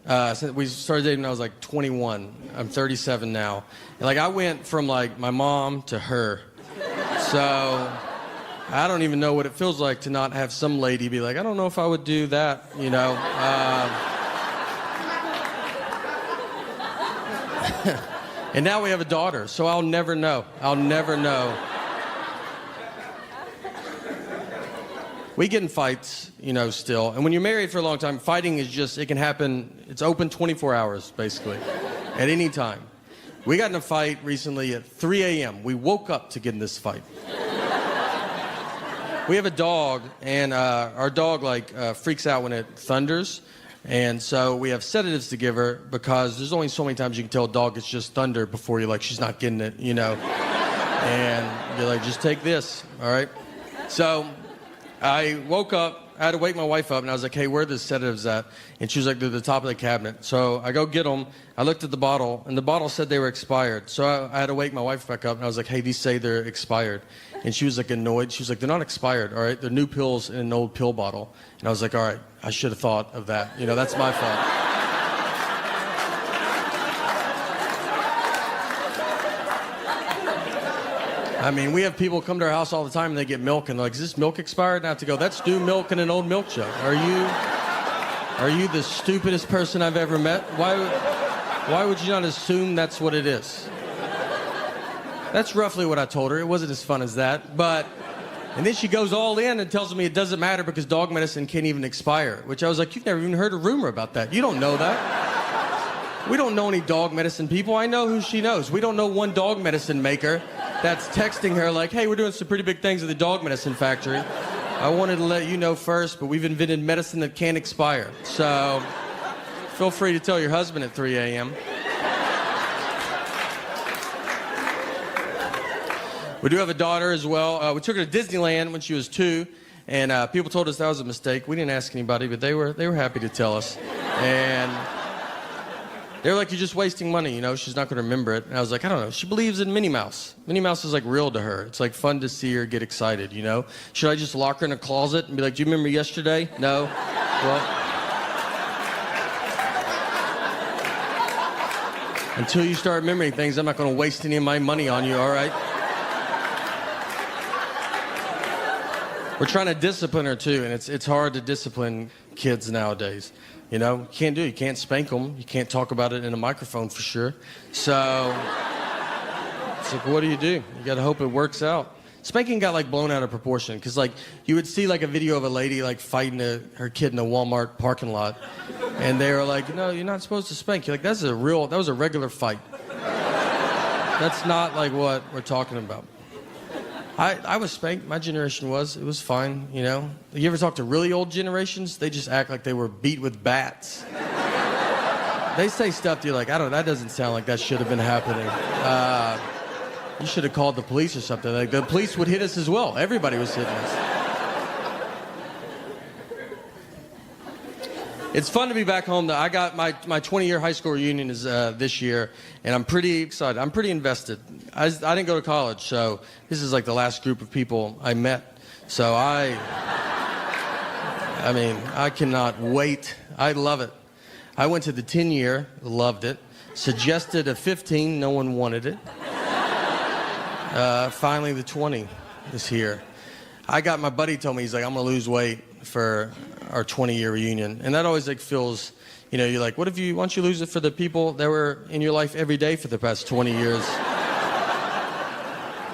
C: Since we started dating when I was like 21. I'm 37 now. And like I went from like my mom to her. So I don't even know what it feels like to not have some lady be like, I don't know if I would do that, you know. And now we have a daughter, so I'll never know. I'll never know. We get in fights, you know, still. And when you're married for a long time, fighting is just, it can happen, it's open 24 hours, basically, at any time. We got in a fight recently at 3 a.m. We woke up to get in this fight. We have a dog, and our dog, like, freaks out when it thunders. And so we have sedatives to give her because there's only so many times you can tell a dog it's just thunder before you're like, she's not getting it, you know. And you're like, just take this, all right? So I woke up, I had to wake my wife up, and I was like, hey, where are the sedatives at? And she was like, they're at the top of the cabinet. So I go get them. I looked at the bottle, and the bottle said they were expired. So I had to wake my wife back up, and I was like, hey, these say they're expired. And she was like annoyed. She was like, they're not expired, all right? They're new pills in an old pill bottle. And I was like, all right, I should have thought of that. You know, that's my fault. I mean, we have people come to our house all the time and they get milk and they're like, is this milk expired? And I have to go, that's new milk in an old milk jug. Are you the stupidest person I've ever met? Why would you not assume that's what it is? That's roughly what I told her. It wasn't as fun as that, but... And then she goes all in and tells me it doesn't matter because dog medicine can't even expire, which I was like, you've never even heard a rumor about that. You don't know that. We don't know any dog medicine people. I know who she knows. We don't know one dog medicine maker that's texting her like, hey, we're doing some pretty big things at the dog medicine factory. I wanted to let you know first, but we've invented medicine that can't expire. So feel free to tell your husband at 3 a.m. We do have a daughter as well. We took her to Disneyland when she was 2, and people told us that was a mistake. We didn't ask anybody, but they were happy to tell us. And they were like, you're just wasting money, you know, she's not going to remember it. And I was like, I don't know. She believes in Minnie Mouse. Minnie Mouse is like real to her. It's like fun to see her get excited, you know. Should I just lock her in a closet and be like, do you remember yesterday? No? Well, until you start remembering things, I'm not going to waste any of my money on you, all right? We're trying to discipline her, too, and it's hard to discipline kids nowadays. You know, you can't do it. You can't spank them. You can't talk about it in a microphone for sure. So it's like, what do? You got to hope it works out. Spanking got, like, blown out of proportion because, like, you would see, like, a video of a lady, like, fighting her kid in a Walmart parking lot, and they were like, no, you're not supposed to spank. You're like, that was a regular fight. That's not, like, what we're talking about. I was spanked. My generation was. It was fine, you know. You ever talk to really old generations? They just act like they were beat with bats. They say stuff to you like, I don't know, that doesn't sound like that should have been happening. You should have called the police or something. Like, the police would hit us as well. Everybody was hitting us. It's fun to be back home, though. I got my 20-year high school reunion is this year, and I'm pretty excited. I'm pretty invested. I didn't go to college, so this is like the last group of people I met. So I mean, I cannot wait. I love it. I went to the 10-year, loved it. Suggested a 15, no one wanted it. Finally, the 20 is here. My buddy told me, he's like, I'm going to lose weight for our 20-year reunion. And that always like feels, you know, you're like, why don't you lose it for the people that were in your life every day for the past 20 years?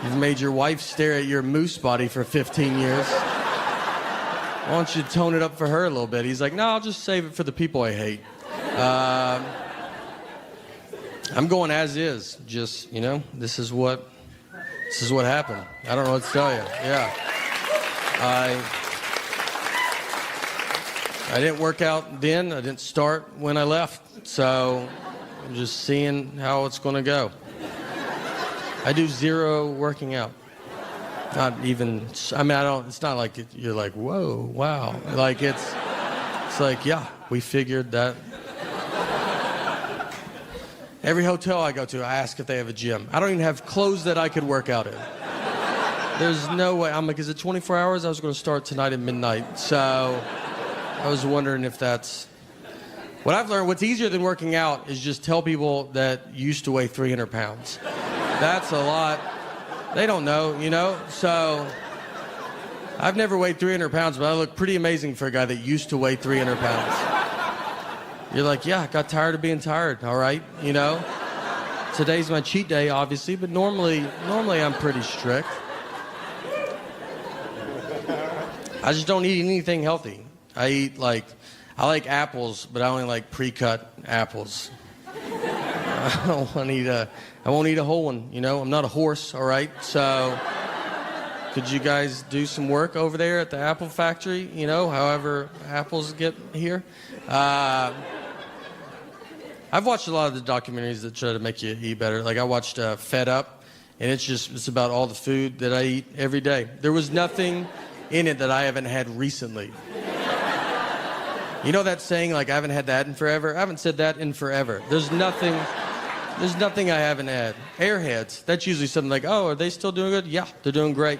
C: You've made your wife stare at your moose body for 15 years. Why don't you tone it up for her a little bit? He's like, no, I'll just save it for the people I hate. I'm going as is. Just, you know, this is what happened. I don't know what to tell you. Yeah. I didn't work out then. I didn't start when I left. So I'm just seeing how it's going to go. I do zero working out. Not even, I mean, I don't, it's not like you're like, whoa, wow. Like it's like, yeah, we figured that. Every hotel I go to, I ask if they have a gym. I don't even have clothes that I could work out in. There's no way. I'm like, is it 24 hours? I was going to start tonight at midnight. So I was wondering if that's... What I've learned, what's easier than working out is just tell people that you used to weigh 300 pounds. That's a lot. They don't know, you know? So I've never weighed 300 pounds, but I look pretty amazing for a guy that used to weigh 300 pounds. You're like, yeah, I got tired of being tired, all right, you know? Today's my cheat day, obviously, but normally I'm pretty strict. I just don't eat anything healthy. I like apples, but I only like pre-cut apples. I won't eat a whole one, you know? I'm not a horse, all right? So could you guys do some work over there at the apple factory, you know, however apples get here? I've watched a lot of the documentaries that try to make you eat better. Like I watched Fed Up, and it's about all the food that I eat every day. There was nothing in it that I haven't had recently. You know that saying, like, I haven't had that in forever? I haven't said that in forever. There's nothing I haven't had. Airheads, that's usually something like, oh, are they still doing good? Yeah, they're doing great.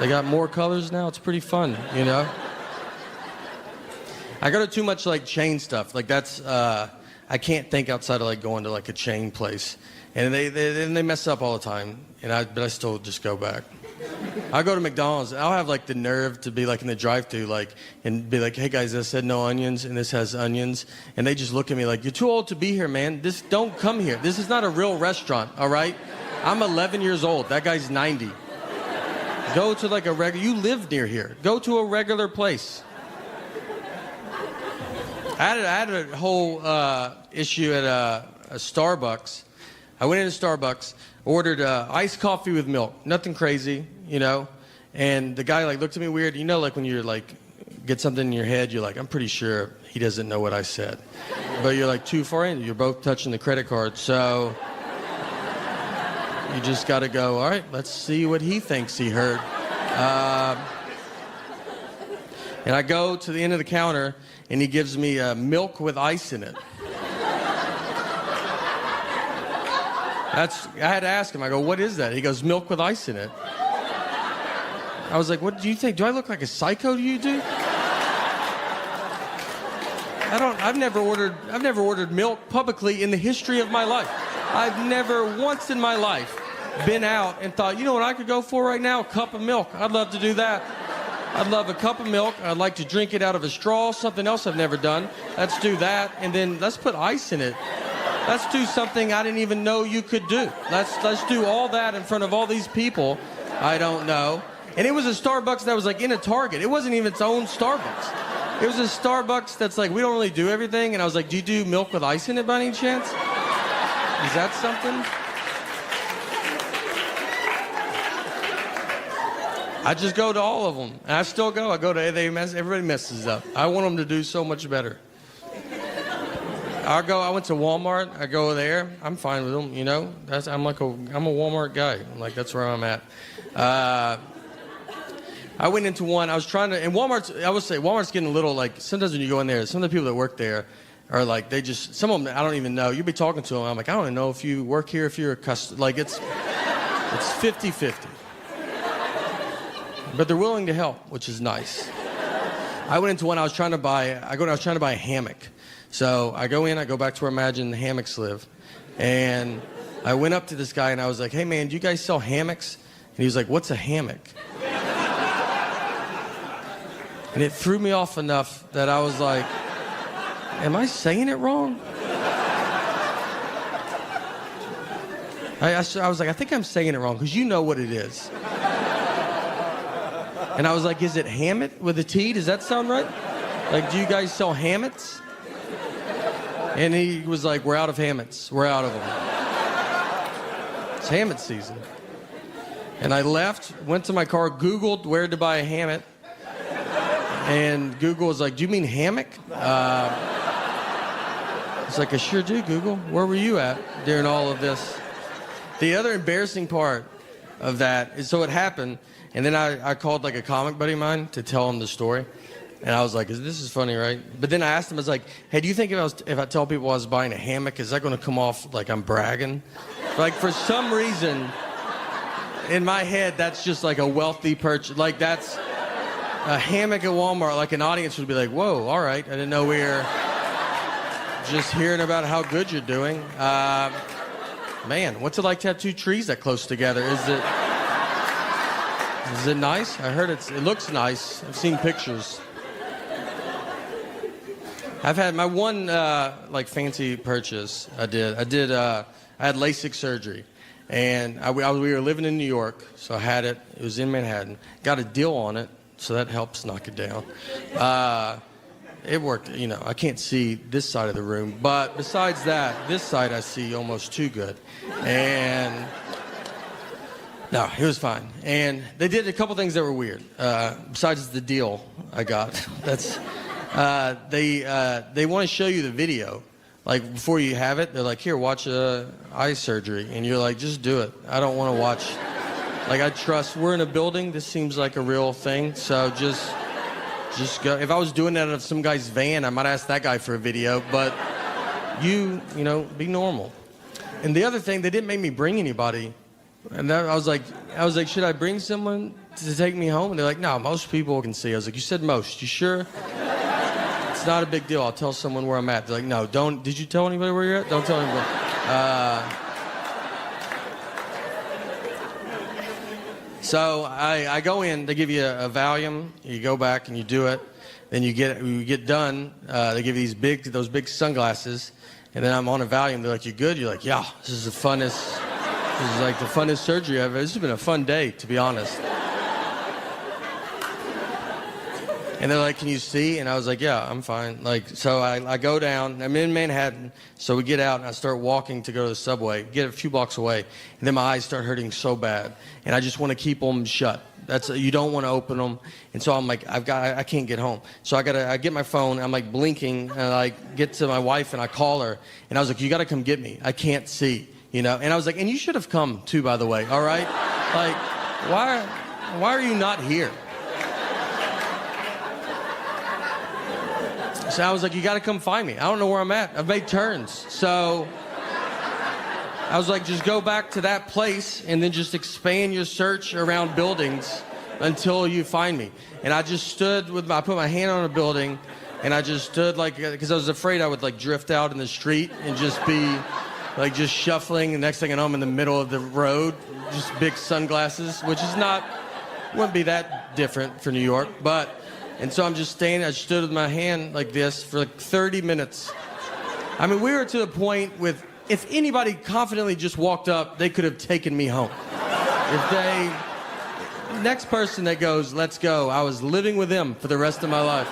C: They got more colors now. It's pretty fun, you know? I go to too much, like, chain stuff. Like, that's, I can't think outside of, like, going to, like, a chain place. And they mess up all the time. But I still just go back. I'll go to McDonald's, and I'll have, like, the nerve to be, like, in the drive-thru, like, and be like, hey, guys, I said no onions, and this has onions. And they just look at me like, you're too old to be here, man. Don't come here. This is not a real restaurant, all right? I'm 11 years old. That guy's 90. Go to, like, you live near here. Go to a regular place. I had a whole issue at a Starbucks. I went into Starbucks, ordered iced coffee with milk. Nothing crazy, you know. And the guy like looked at me weird. You know, like when you're like, get something in your head, you're like, I'm pretty sure he doesn't know what I said. But you're like too far in. You're both touching the credit card. So you just got to go, all right, let's see what he thinks he heard. And I go to the end of the counter, and he gives me milk with ice in it. I had to ask him. I go, what is that? He goes, milk with ice in it. I was like, what do you think? Do I look like a psycho to you, dude? I've never ordered milk publicly in the history of my life. I've never once in my life been out and thought, you know what I could go for right now? A cup of milk. I'd love to do that. I'd love a cup of milk. I'd like to drink it out of a straw, something else I've never done. Let's do that, and then let's put ice in it. Let's do something I didn't even know you could do. Let's do all that in front of all these people I don't know. And it was a Starbucks that was like in a Target. It wasn't even its own Starbucks. It was a Starbucks that's like, we don't really do everything. And I was like, do you do milk with ice in it by any chance? Is that something? I just go to all of them. And I still go. I go to everybody messes up. I want them to do so much better. I went to Walmart. I go there. I'm fine with them, you know. I'm a Walmart guy. Like, that's where I'm at. I went into one. I was trying to, and Walmart's getting a little, like, sometimes when you go in there, some of the people that work there are like, some of them, I don't even know. You'll be talking to them. I'm like, I don't even know if you work here, if you're a customer. Like, it's 50-50. But they're willing to help, which is nice. I went into one. I was trying to buy a hammock. So I go in. I go back to where I imagine the hammocks live, and I went up to this guy and I was like, "Hey man, do you guys sell hammocks?" And he was like, "What's a hammock?" And it threw me off enough that I was like, "Am I saying it wrong?" I was like, "I think I'm saying it wrong because you know what it is." And I was like, is it Hammett with a T? Does that sound right? Like, do you guys sell hammocks? And he was like, we're out of hammocks. We're out of them. It's hammock season. And I left, went to my car, Googled where to buy a hammock. And Google was like, do you mean hammock? It's like, I sure do, Google. Where were you at during all of this? The other embarrassing part of that is, so it happened, and then I called like a comic buddy of mine to tell him the story. And I was like, this is funny, right? But then I asked him, I was like, hey, do you think if I tell people I was buying a hammock, is that going to come off like I'm bragging? Like, for some reason, in my head, that's just like a wealthy purchase. Like, that's a hammock at Walmart. Like, an audience would be like, whoa, all right. I didn't know we were just hearing about how good you're doing. Man, what's it like to have two trees that close together? Is it nice? I heard it looks nice. I've seen pictures. I've had my one like fancy purchase. I had LASIK surgery, and we were living in New York, so I had it. It was in Manhattan. Got a deal on it, so that helps knock it down. It worked. You know, I can't see this side of the room, but besides that, this side I see almost too good. And no, it was fine. And they did a couple things that were weird. Besides the deal I got, they want to show you the video, like before you have it. They're like, here, watch eye surgery, and you're like, just do it. I don't want to watch. Like, I trust. We're in a building. This seems like a real thing, so just go. If I was doing that out of some guy's van, I might ask that guy for a video. But you know, be normal. And the other thing, they didn't make me bring anybody. And then I was like, should I bring someone to take me home? And they're like, no, most people can see. I was like, you said most. You sure? It's not a big deal. I'll tell someone where I'm at. They're like, no, don't. Did you tell anybody where you're at? Don't tell anybody. So I go in. They give you a Valium. You go back and you do it. Then you get done. They give you those big sunglasses. And then I'm on a Valium. They're like, you good? You're like, yeah. This is the funnest. This is like the funnest surgery ever. This has been a fun day, to be honest. And they're like, can you see? And I was like, yeah, I'm fine. Like, so I go down. I'm in Manhattan. So we get out, and I start walking to go to the subway, get a few blocks away. And then my eyes start hurting so bad. And I just want to keep them shut. You don't want to open them. And so I'm like, I can't get home. So I get my phone. I'm like blinking. And I get to my wife, and I call her. And I was like, you got to come get me. I can't see. You know, and I was like, and you should have come too, by the way, all right? Like, why are you not here? So I was like, you got to come find me. I don't know where I'm at. I've made turns. So I was like, just go back to that place and then just expand your search around buildings until you find me. And I just stood I put my hand on a building, and I just stood like, because I was afraid I would like drift out in the street and just be like just shuffling. The next thing I know, I'm in the middle of the road, just big sunglasses, which wouldn't be that different for New York. And so I'm just standing, I stood with my hand like this for like 30 minutes. I mean, we were to the point with, if anybody confidently just walked up, they could have taken me home. Next person that goes, let's go, I was living with them for the rest of my life.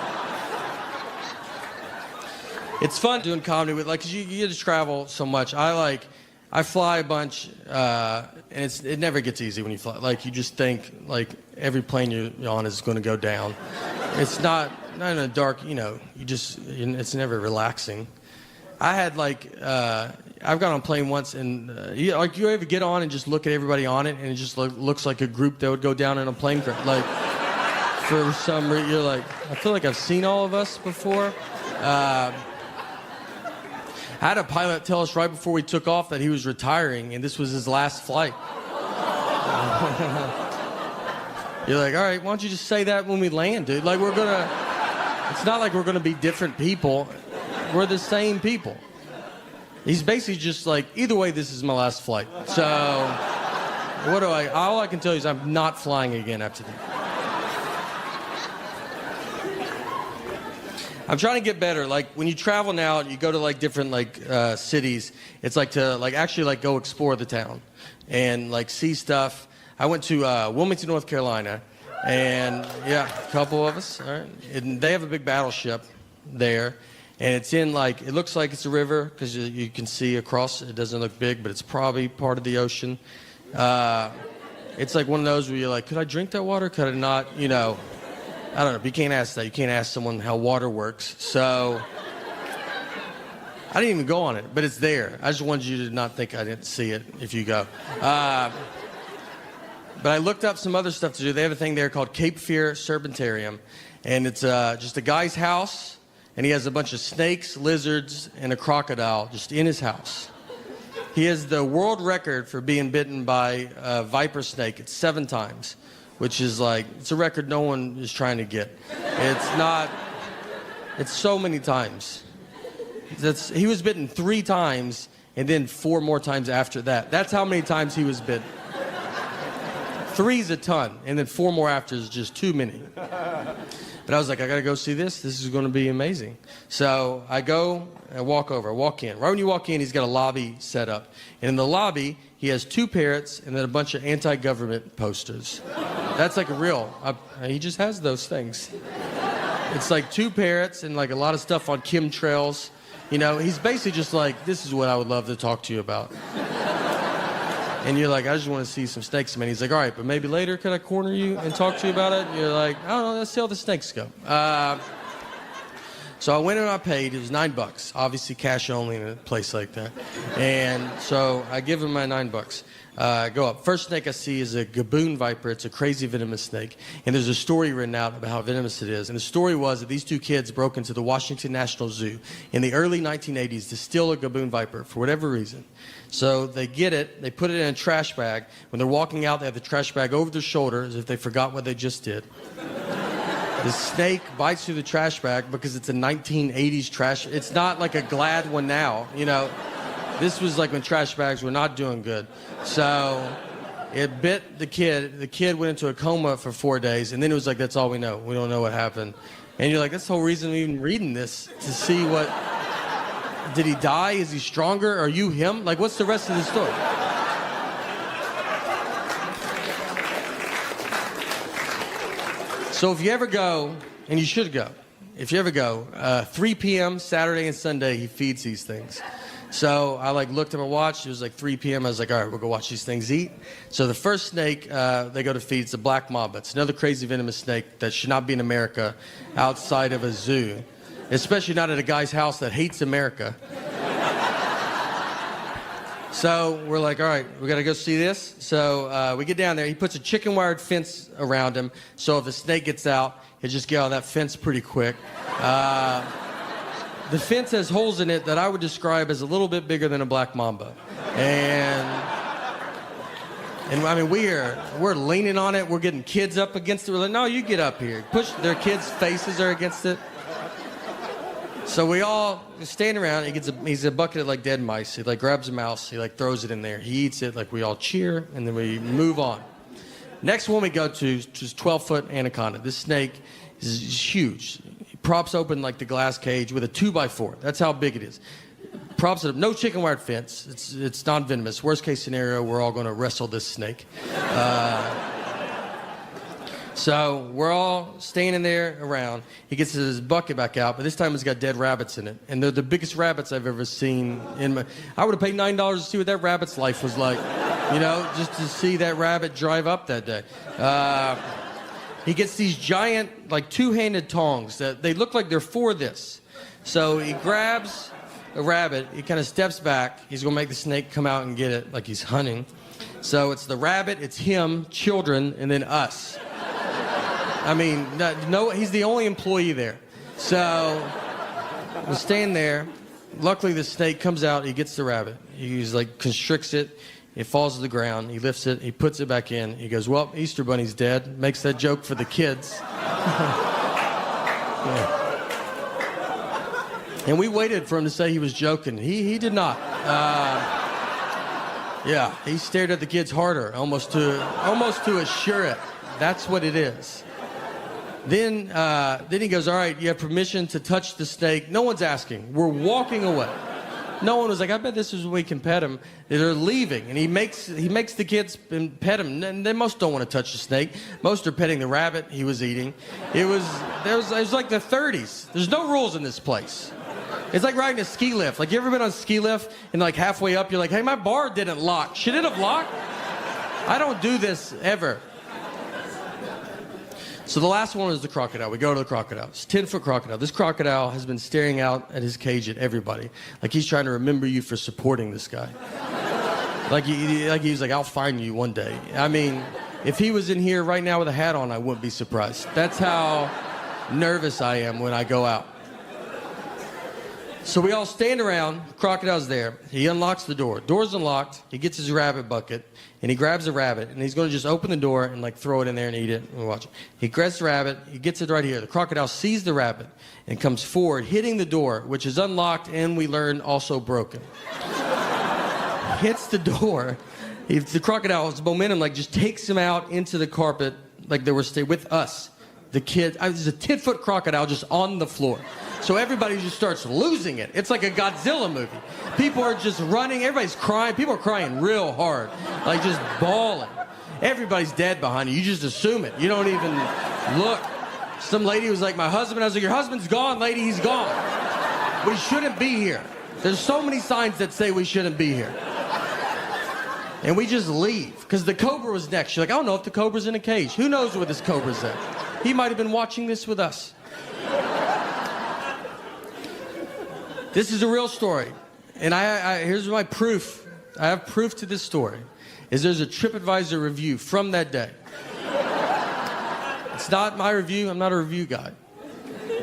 C: It's fun doing comedy with, like, 'cause you get to travel so much. I fly a bunch, and it never gets easy when you fly. Like, you just think, like, every plane you're on is going to go down. It's not in a dark, you know, it's never relaxing. I had, I've got on a plane once, and, you ever get on and just look at everybody on it, and it just looks like a group that would go down in a plane crash. Like, for some reason, you're like, I feel like I've seen all of us before. I had a pilot tell us right before we took off that he was retiring, and this was his last flight. You're like, all right, why don't you just say that when we land, dude? Like, it's not like we're gonna be different people. We're the same people. He's basically just like, either way, this is my last flight. So, all I can tell you is I'm not flying again after that. I'm trying to get better. Like, when you travel now, you go to like different cities. It's like to actually go explore the town and like see stuff. I went to Wilmington, North Carolina, and yeah, a couple of us. All right, and they have a big battleship there, and it's in it looks like it's a river because you can see across. It doesn't look big, but it's probably part of the ocean. It's like one of those where you're like, could I drink that water? Could I not? You know. I don't know, but you can't ask that. You can't ask someone how water works. So I didn't even go on it, but it's there. I just wanted you to not think I didn't see it if you go. But I looked up some other stuff to do. They have a thing there called Cape Fear Serpentarium, and it's just a guy's house, and he has a bunch of snakes, lizards, and a crocodile just in his house. He has the world record for being bitten by a viper snake. It's 7 times, which is like, it's a record no one is trying to get. It's so many times. He was bitten 3 times, and then 4 more times after that. That's how many times he was bitten. 3's a ton, and then 4 more after is just too many. But I was like, I gotta go see this. This is gonna be amazing. So I go, I walk over, I walk in. Right when you walk in, he's got a lobby set up. And in the lobby, he has 2 parrots and then a bunch of anti-government posters. That's like a real, he just has those things. It's like 2 parrots and like a lot of stuff on chemtrails. You know, he's basically just like, this is what I would love to talk to you about. And you're like, I just want to see some snakes, man. He's like, all right, but maybe later could I corner you and talk to you about it? And you're like, I don't know, let's see how the snakes go. So I went and I paid. It was $9, obviously cash only in a place like that. And so I give him my $9. I go up. First snake I see is a gaboon viper. It's a crazy venomous snake. And there's a story written out about how venomous it is. And the story was that these 2 kids broke into the Washington National Zoo in the early 1980s to steal a gaboon viper for whatever reason. So they get it, they put it in a trash bag. When they're walking out, they have the trash bag over their shoulder as if they forgot what they just did. The snake bites through the trash bag because it's a 1980s trash. It's not like a Glad one now, you know. This was like when trash bags were not doing good. So it bit the kid. The kid went into a coma for 4 days, and then it was like, that's all we know. We don't know what happened. And you're like, that's the whole reason I'm even reading this, to see what... Did he die? Is he stronger? Are you him? Like, what's the rest of the story? So if you ever go, and you should go, if you ever go, 3 p.m. Saturday and Sunday, he feeds these things. So I looked at my watch. It was like 3 p.m. I was like, all right, we'll go watch these things eat. So the first snake they go to feed is the black mamba. It's another crazy venomous snake that should not be in America outside of a zoo. Especially not at a guy's house that hates America. So we're like, all right, we gotta go see this. So we get down there. He puts a chicken wired fence around him. So if the snake gets out, he'll just get out of that fence pretty quick. The fence has holes in it that I would describe as a little bit bigger than a black mamba. And I mean, we're leaning on it. We're getting kids up against it. We're like, no, you get up here. Their kids' faces are against it. So we all stand around. He's a bucket of dead mice. He grabs a mouse. He throws it in there. He eats it. We all cheer, and then we move on. Next one we go to is 12-foot anaconda. This snake is huge. He props open the glass cage with a 2x4. That's how big it is. Props it up. No chicken wired fence. It's non-venomous. Worst case scenario, we're all going to wrestle this snake. So we're all standing there around. He gets his bucket back out, but this time it's got dead rabbits in it. And they're the biggest rabbits I've ever seen in my... I would have paid $9 to see what that rabbit's life was like. You know, just to see that rabbit drive up that day. He gets these giant, 2-handed tongs that they look like they're for this. So he grabs a rabbit. He kind of steps back. He's going to make the snake come out and get it like he's hunting. So it's the rabbit, it's him, children, and then us. I mean, no, he's the only employee there. So we stand there. Luckily, the snake comes out. He gets the rabbit. He constricts it. It falls to the ground. He lifts it. He puts it back in. He goes, well, Easter Bunny's dead. Makes that joke for the kids. Yeah. And we waited for him to say he was joking. He did not. Yeah, he stared at the kids harder, almost to assure it. That's what it is. Then he goes, all right, you have permission to touch the snake. No one's asking. We're walking away. No one was like, I bet this is when we can pet him. They're leaving, and he makes the kids pet him. And they most don't want to touch the snake. Most are petting the rabbit he was eating. It was like the 30s. There's no rules in this place. It's like riding a ski lift. You ever been on a ski lift and halfway up you're like, hey, my bar didn't lock. Should it have locked? I don't do this ever. So the last one was the crocodile. We go to the crocodile. It's a 10-foot crocodile. This crocodile has been staring out at his cage at everybody. Like he's trying to remember you for supporting this guy. Like he's like, I'll find you one day. I mean, if he was in here right now with a hat on, I wouldn't be surprised. That's how nervous I am when I go out. So we all stand around, crocodile's there. He unlocks the door. Door's unlocked. He gets his rabbit bucket, and he grabs a rabbit, and he's going to just open the door and like throw it in there and eat it and watch it. He grabs the rabbit. He gets it right here. The crocodile sees the rabbit and comes forward, hitting the door, which is unlocked and we learn also broken. Hits the door. The crocodile's momentum like just takes him out into the carpet like they were staying with us. The kid, there's a 10-foot crocodile just on the floor. So everybody just starts losing it. It's like a Godzilla movie. People are just running. Everybody's crying. People are crying real hard, like just bawling. Everybody's dead behind you. You just assume it. You don't even look. Some lady was like, my husband. I was like, your husband's gone, lady. He's gone. We shouldn't be here. There's so many signs that say we shouldn't be here. And we just leave. Because the cobra was next. She's like, I don't know if the cobra's in a cage. Who knows where this cobra's at? He might have been watching this with us. This is a real story. And here's my proof. I have proof to this story. Is there's a TripAdvisor review from that day. It's not my review. I'm not a review guy.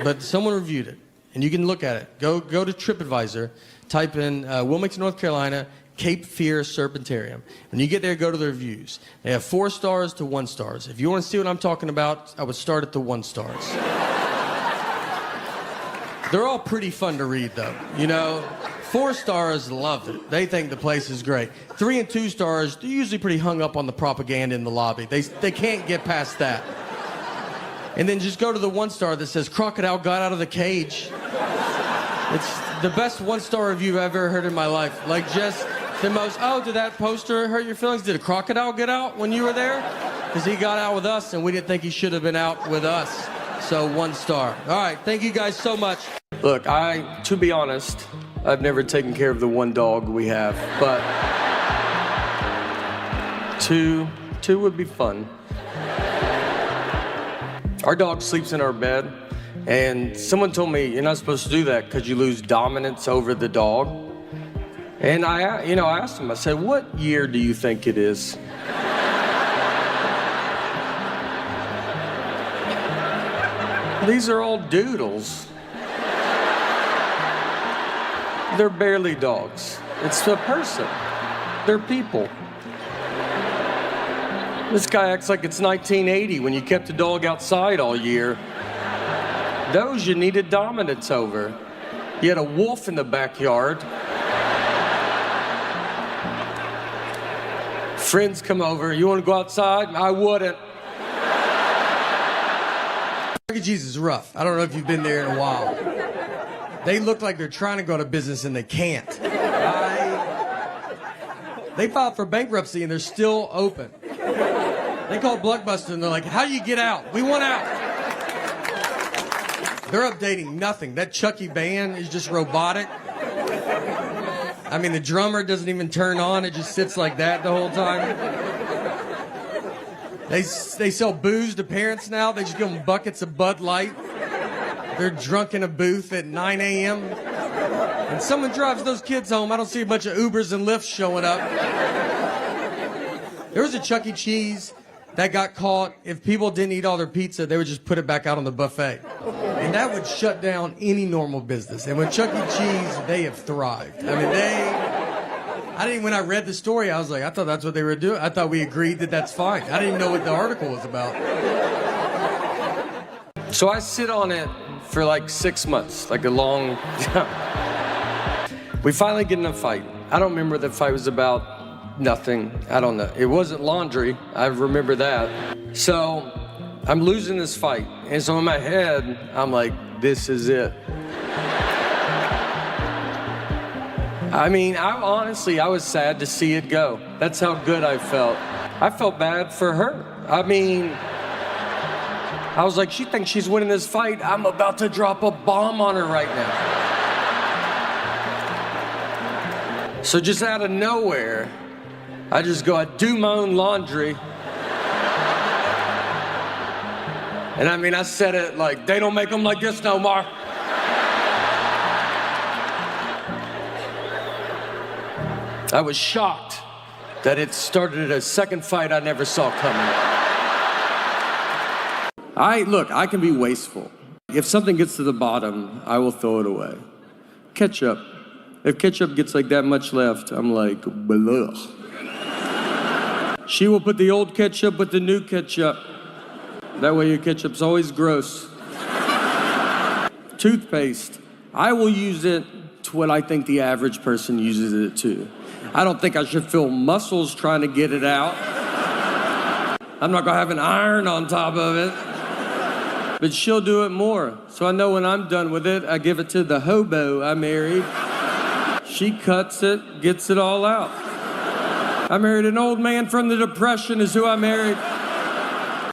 C: But someone reviewed it. And you can look at it. Go to TripAdvisor. Type in Wilmington, North Carolina, Cape Fear Serpentarium. When you get there, go to the reviews. They have 4 stars to 1 stars. If you want to see what I'm talking about, I would start at the 1 stars. They're all pretty fun to read, though. You know, 4 stars loved it. They think the place is great. 3 and 2 stars, they're usually pretty hung up on the propaganda in the lobby. They can't get past that. And then just go to the 1 star that says, crocodile got out of the cage. It's the best 1-star review I've ever heard in my life. Like, just the most, oh, did that poster hurt your feelings? Did a crocodile get out when you were there? Because he got out with us, and we didn't think he should have been out with us. So 1 star. All right, thank you guys so much.
A: Look, to be honest, I've never taken care of the 1 dog we have, but 2 would be fun. Our dog sleeps in our bed, and someone told me you're not supposed to do that because you lose dominance over the dog. And I asked him, I said, what year do you think it is? These are all doodles. They're barely dogs. It's a person. They're people. This guy acts like it's 1980 when you kept the dog outside all year. Those you needed dominance over. You had a wolf in the backyard. Friends come over. You want to go outside? I wouldn't.
C: Chuck E. Cheese is rough. I don't know if you've been there in a while. They look like they're trying to go to business and they can't. They filed for bankruptcy and they're still open. They call Blockbuster and they're like, how do you get out? We want out. They're updating nothing. That Chucky band is just robotic. I mean, the drummer doesn't even turn on. It just sits like that the whole time. They sell booze to parents now. They just give them buckets of Bud Light. They're drunk in a booth at 9 a.m. And someone drives those kids home. I don't see a bunch of Ubers and Lyfts showing up. There was a Chuck E. Cheese that got caught. If people didn't eat all their pizza, they would just put it back out on the buffet. And that would shut down any normal business. And with Chuck E. Cheese, they have thrived. I mean, when I read the story, I was like, I thought that's what they were doing. I thought we agreed that that's fine. I didn't even know what the article was about.
A: So I sit on it for like 6 months, like a long time. We finally get in a fight. I don't remember what the fight was about. Nothing. I don't know. It wasn't laundry. I remember that. So I'm losing this fight. And so in my head, I'm like, this is it. I mean, I was sad to see it go. That's how good I felt. I felt bad for her. I mean, I was like, she thinks she's winning this fight. I'm about to drop a bomb on her right now. So just out of nowhere, I just go, I do my own laundry. And I mean, I said it like, they don't make them like this no more. I was shocked that it started a second fight I never saw coming. Look, I can be wasteful. If something gets to the bottom, I will throw it away. Ketchup. If ketchup gets like that much left, I'm like, blech. She will put the old ketchup with the new ketchup. That way your ketchup's always gross. Toothpaste. I will use it to what I think the average person uses it to. I don't think I should feel muscles trying to get it out. I'm not gonna have an iron on top of it. But she'll do it more. So I know when I'm done with it, I give it to the hobo I married. She cuts it, gets it all out. I married an old man from the Depression is who I married.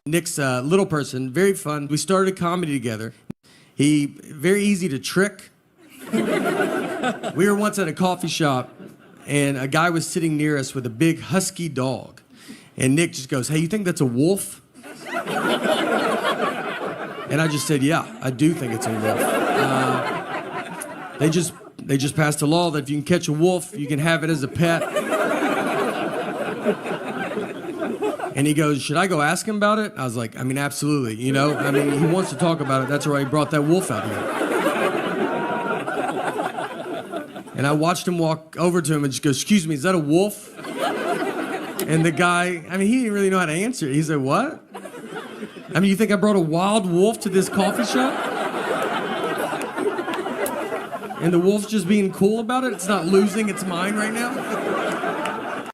D: Nick's a little person, very fun. We started comedy together. He, very easy to trick. We were once at a coffee shop, and a guy was sitting near us with a big husky dog. And Nick just goes, hey, you think that's a wolf? And I just said, yeah, I do think it's a wolf. They just passed a law that if you can catch a wolf, you can have it as a pet. And he goes, should I go ask him about it? I was like, I mean, absolutely, you know? I mean, he wants to talk about it. That's why he brought that wolf out here. And I watched him walk over to him and just go, excuse me, is that a wolf? And the guy, I mean, he didn't really know how to answer it. He said, what? I mean, you think I brought a wild wolf to this coffee shop? And the wolf's just being cool about it? It's not losing its mind right now?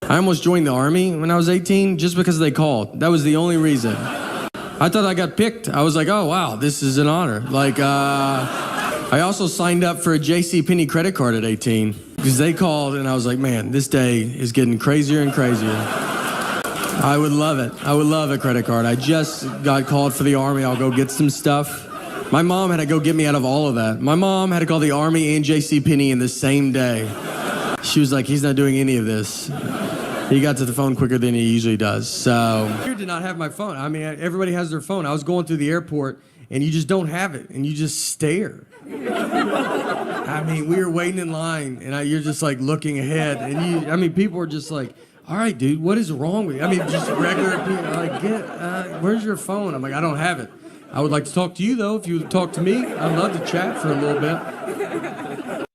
D: I almost joined the Army when I was 18 just because they called. That was the only reason. I thought I got picked. I was like, oh, wow, this is an honor. Like, I also signed up for a JCPenney credit card at 18 because they called and I was like, man, this day is getting crazier and crazier. I would love it. I would love a credit card. I just got called for the Army. I'll go get some stuff. My mom had to go get me out of all of that. My mom had to call the Army and JCPenney in the same day. She was like, he's not doing any of this. He got to the phone quicker than he usually does, so. Weird to not have my phone. I mean, everybody has their phone. I was going through the airport, and you just don't have it, and you just stare. I mean, we were waiting in line, and you're just like looking ahead, and people are just like, all right, dude, what is wrong with you? I mean, just regular people, like, where's your phone? I'm like, I don't have it. I would like to talk to you, though, if you would talk to me. I'd love to chat for a little bit.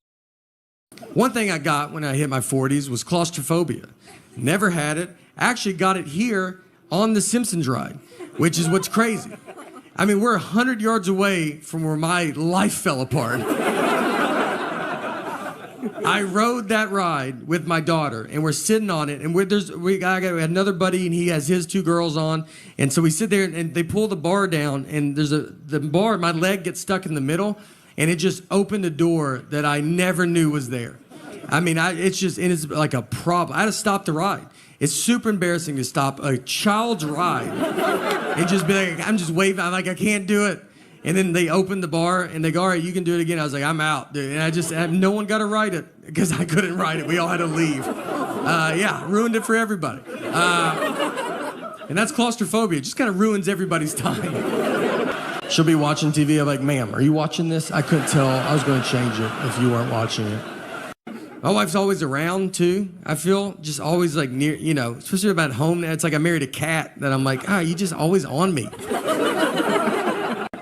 D: One thing I got when I hit my 40s was claustrophobia. Never had it. Actually got it here on the Simpsons ride, which is what's crazy. I mean, we're 100 yards away from where my life fell apart. I rode that ride with my daughter, and we're sitting on it, and we had another buddy, and he has his two girls on, and so we sit there, and they pull the bar down, and the bar, my leg gets stuck in the middle, and it just opened a door that I never knew was there. I mean, it's like a problem. I had to stop the ride. It's super embarrassing to stop a child's ride and just be like, I'm just waving. I'm like, I can't do it. And then they opened the bar and they go, all right, you can do it again. I was like, I'm out, dude. And no one got to ride it because I couldn't ride it. We all had to leave. Yeah, ruined it for everybody. And that's claustrophobia. It just kind of ruins everybody's time. She'll be watching TV. I'm like, ma'am, are you watching this? I couldn't tell. I was going to change it if you weren't watching it. My wife's always around, too, I feel. Just always, like, near, you know, especially about home. It's like I married a cat that I'm like, you just always on me.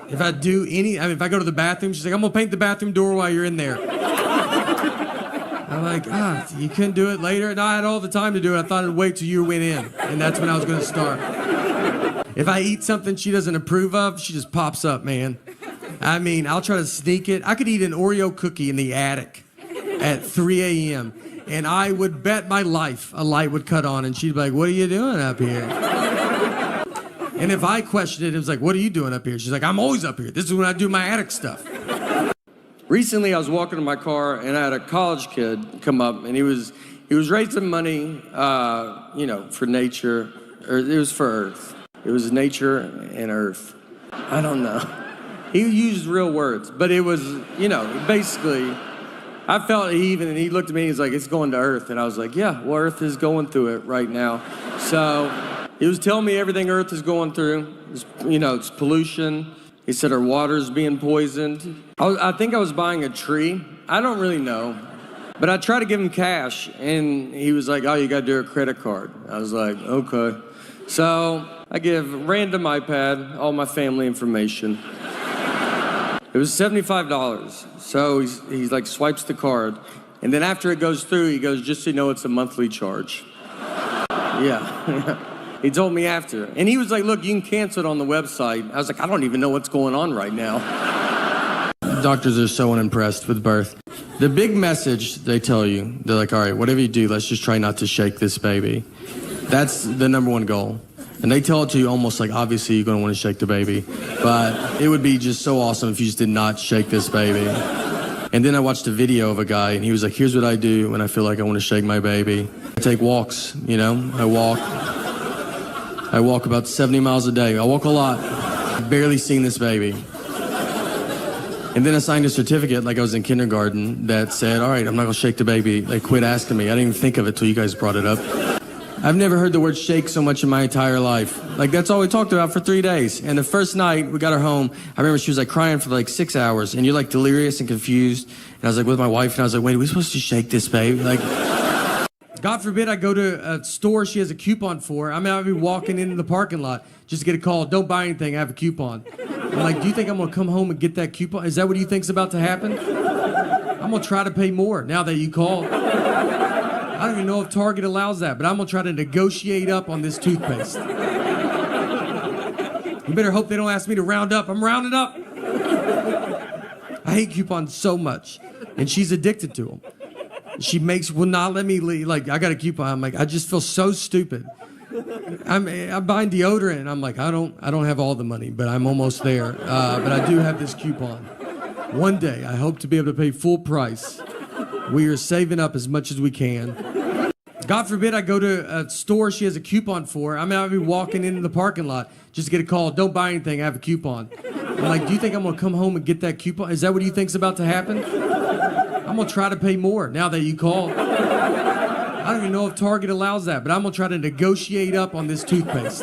D: If I if I go to the bathroom, she's like, I'm going to paint the bathroom door while you're in there. I'm like, you couldn't do it later? No, I had all the time to do it. I thought I'd wait till you went in, and that's when I was going to start. If I eat something she doesn't approve of, she just pops up, man. I mean, I'll try to sneak it. I could eat an Oreo cookie in the attic at 3 a.m., and I would bet my life a light would cut on, and she'd be like, what are you doing up here? And if I questioned it, it was like, what are you doing up here? She's like, I'm always up here. This is when I do my attic stuff. Recently, I was walking to my car, and I had a college kid come up, and he was raising money, for nature, or it was for Earth. It was nature and Earth. I don't know. He used real words, but it was, basically, I felt even, and he looked at me, he's like, it's going to Earth. And I was like, yeah, well, Earth is going through it right now. So
A: He was telling me everything Earth is going through. It's pollution. He said our water's being poisoned. I think I was buying a tree. I don't really know. But I tried to give him cash, and he was like, oh, you got to do a credit card. I was like, okay. So I give random iPad all my family information. It was $75. So he's like swipes the card. And then after it goes through, he goes, just so you know, it's a monthly charge. Yeah. He told me after. And he was like, look, you can cancel it on the website. I was like, I don't even know what's going on right now. Doctors are so unimpressed with birth. The big message they tell you, they're like, all right, whatever you do, let's just try not to shake this baby. That's the number one goal. And they tell it to you almost like, obviously, you're going to want to shake the baby. But it would be just so awesome if you just did not shake this baby. And then I watched a video of a guy, and he was like, here's what I do when I feel like I want to shake my baby. I take walks, I walk about 70 miles a day. I walk a lot. I've barely seen this baby. And then I signed a certificate like I was in kindergarten that said, all right, I'm not going to shake the baby. They quit asking me. I didn't even think of it till you guys brought it up. I've never heard the word shake so much in my entire life. Like, that's all we talked about for 3 days. And the first night we got her home, I remember she was like crying for like 6 hours, and you're like delirious and confused. And I was like with my wife, and I was like, wait, are we supposed to shake this baby? Like, God forbid I go to a store she has a coupon for. I'll be walking into the parking lot just to get a call. Don't buy anything, I have a coupon. I'm like, do you think I'm going to come home and get that coupon? Is that what you think's about to happen? I'm going to try to pay more now that you called. I don't even know if Target allows that, but I'm going to try to negotiate up on this toothpaste. You better hope they don't ask me to round up. I'm rounding up. I hate coupons so much, and she's addicted to them. She will not let me leave. Like, I got a coupon. I'm like, I just feel so stupid. I'm buying deodorant, and I'm like, I don't have all the money, but I'm almost there. But I do have this coupon. One day, I hope to be able to pay full price. We are saving up as much as we can. God forbid I go to a store she has a coupon for. I'll be walking into the parking lot just to get a call. Don't buy anything, I have a coupon. I'm like, do you think I'm going to come home and get that coupon? Is that what you think's about to happen? I'm going to try to pay more now that you called. I don't even know if Target allows that, but I'm going to try to negotiate up on this toothpaste.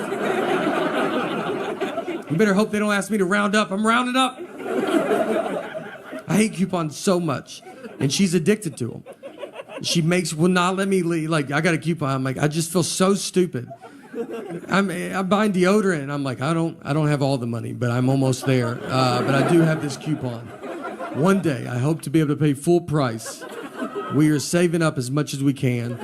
A: You better hope they don't ask me to round up. I'm rounding up. I hate coupons so much, and she's addicted to them. She will not let me leave. Like, I got a coupon. I'm like, I just feel so stupid. I'm buying deodorant, and I'm like, I don't have all the money, but I'm almost there. But I do have this coupon. One day, I hope to be able to pay full price. We are saving up as much as we can.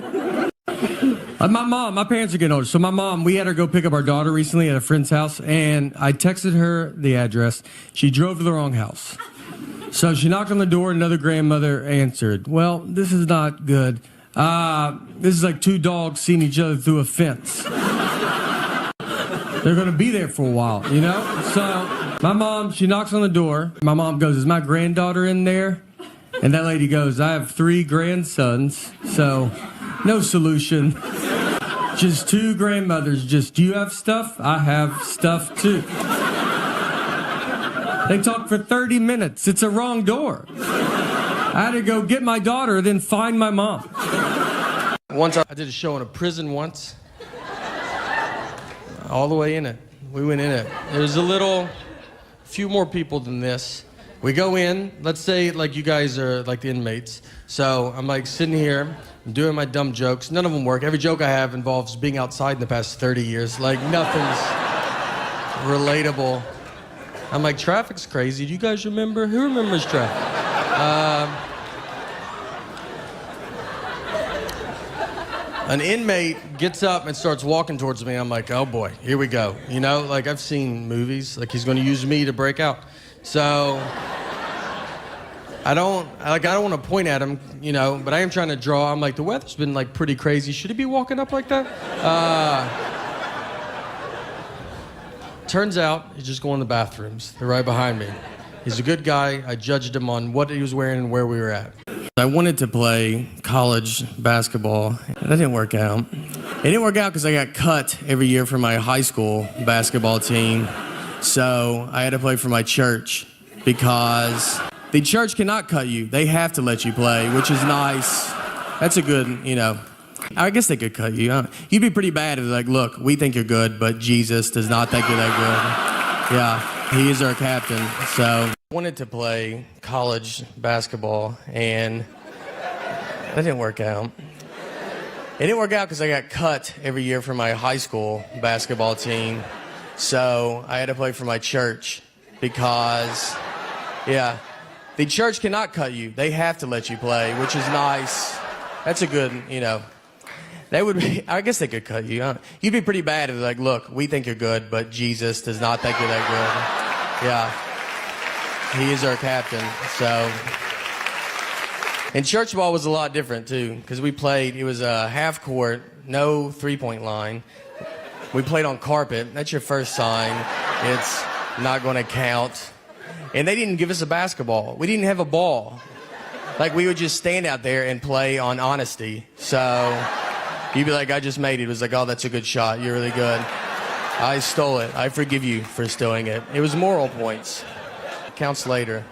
A: My parents are getting older. So my mom, we had her go pick up our daughter recently at a friend's house, and I texted her the address. She drove to the wrong house. So she knocked on the door, another grandmother answered. Well, this is not good. This is like two dogs seeing each other through a fence. They're going to be there for a while, So my mom, she knocks on the door. My mom goes, is my granddaughter in there? And that lady goes, I have 3 grandsons, so no solution. Just 2 grandmothers. Just, do you have stuff? I have stuff too. They talked for 30 minutes. It's a wrong door. I had to go get my daughter, then find my mom. Once I did a show in a prison once. All the way in it. We went in it. There's few more people than this. We go in, let's say like you guys are like the inmates. So I'm like sitting here, I'm doing my dumb jokes. None of them work. Every joke I have involves being outside in the past 30 years. Like nothing's relatable. I'm like, traffic's crazy. Do you guys remember? Who remembers traffic? An inmate gets up and starts walking towards me. I'm like, oh boy, here we go. Like I've seen movies, like he's gonna use me to break out. So I don't want to point at him, but I am trying to draw. I'm like, the weather's been like pretty crazy. Should he be walking up like that? Turns out he's just going to the bathrooms. They're right behind me. He's a good guy. I judged him on what he was wearing and where we were at. I wanted to play college basketball. That didn't work out. It didn't work out because I got cut every year for my high school basketball team. So I had to play for my church because the church cannot cut you. They have to let you play, which is nice. That's a good,
D: I guess they could cut you. You'd be pretty bad if they're like, look, we think you're good, but Jesus does not think you're that good. Yeah, he is our captain. So I wanted to play college basketball, and that didn't work out. It didn't work out because I got cut every year from my high school basketball team. So I had to play for my church because, yeah, the church cannot cut you. They have to let you play, which is nice. That's a good, they would be, I guess they could cut you. You'd be pretty bad if they're like, look, we think you're good, but Jesus does not think you're that good. Yeah, he is our captain. So, and church ball was a lot different too, because we played, it was a half court, no 3-point line. We played on carpet. That's your first sign. It's not going to count. And they didn't give us a basketball. We didn't have a ball. Like, we would just stand out there and play on honesty. So you'd be like, I just made it. It was like, oh, that's a good shot. You're really good. I stole it. I forgive you for stealing it. It was moral points. Counts later.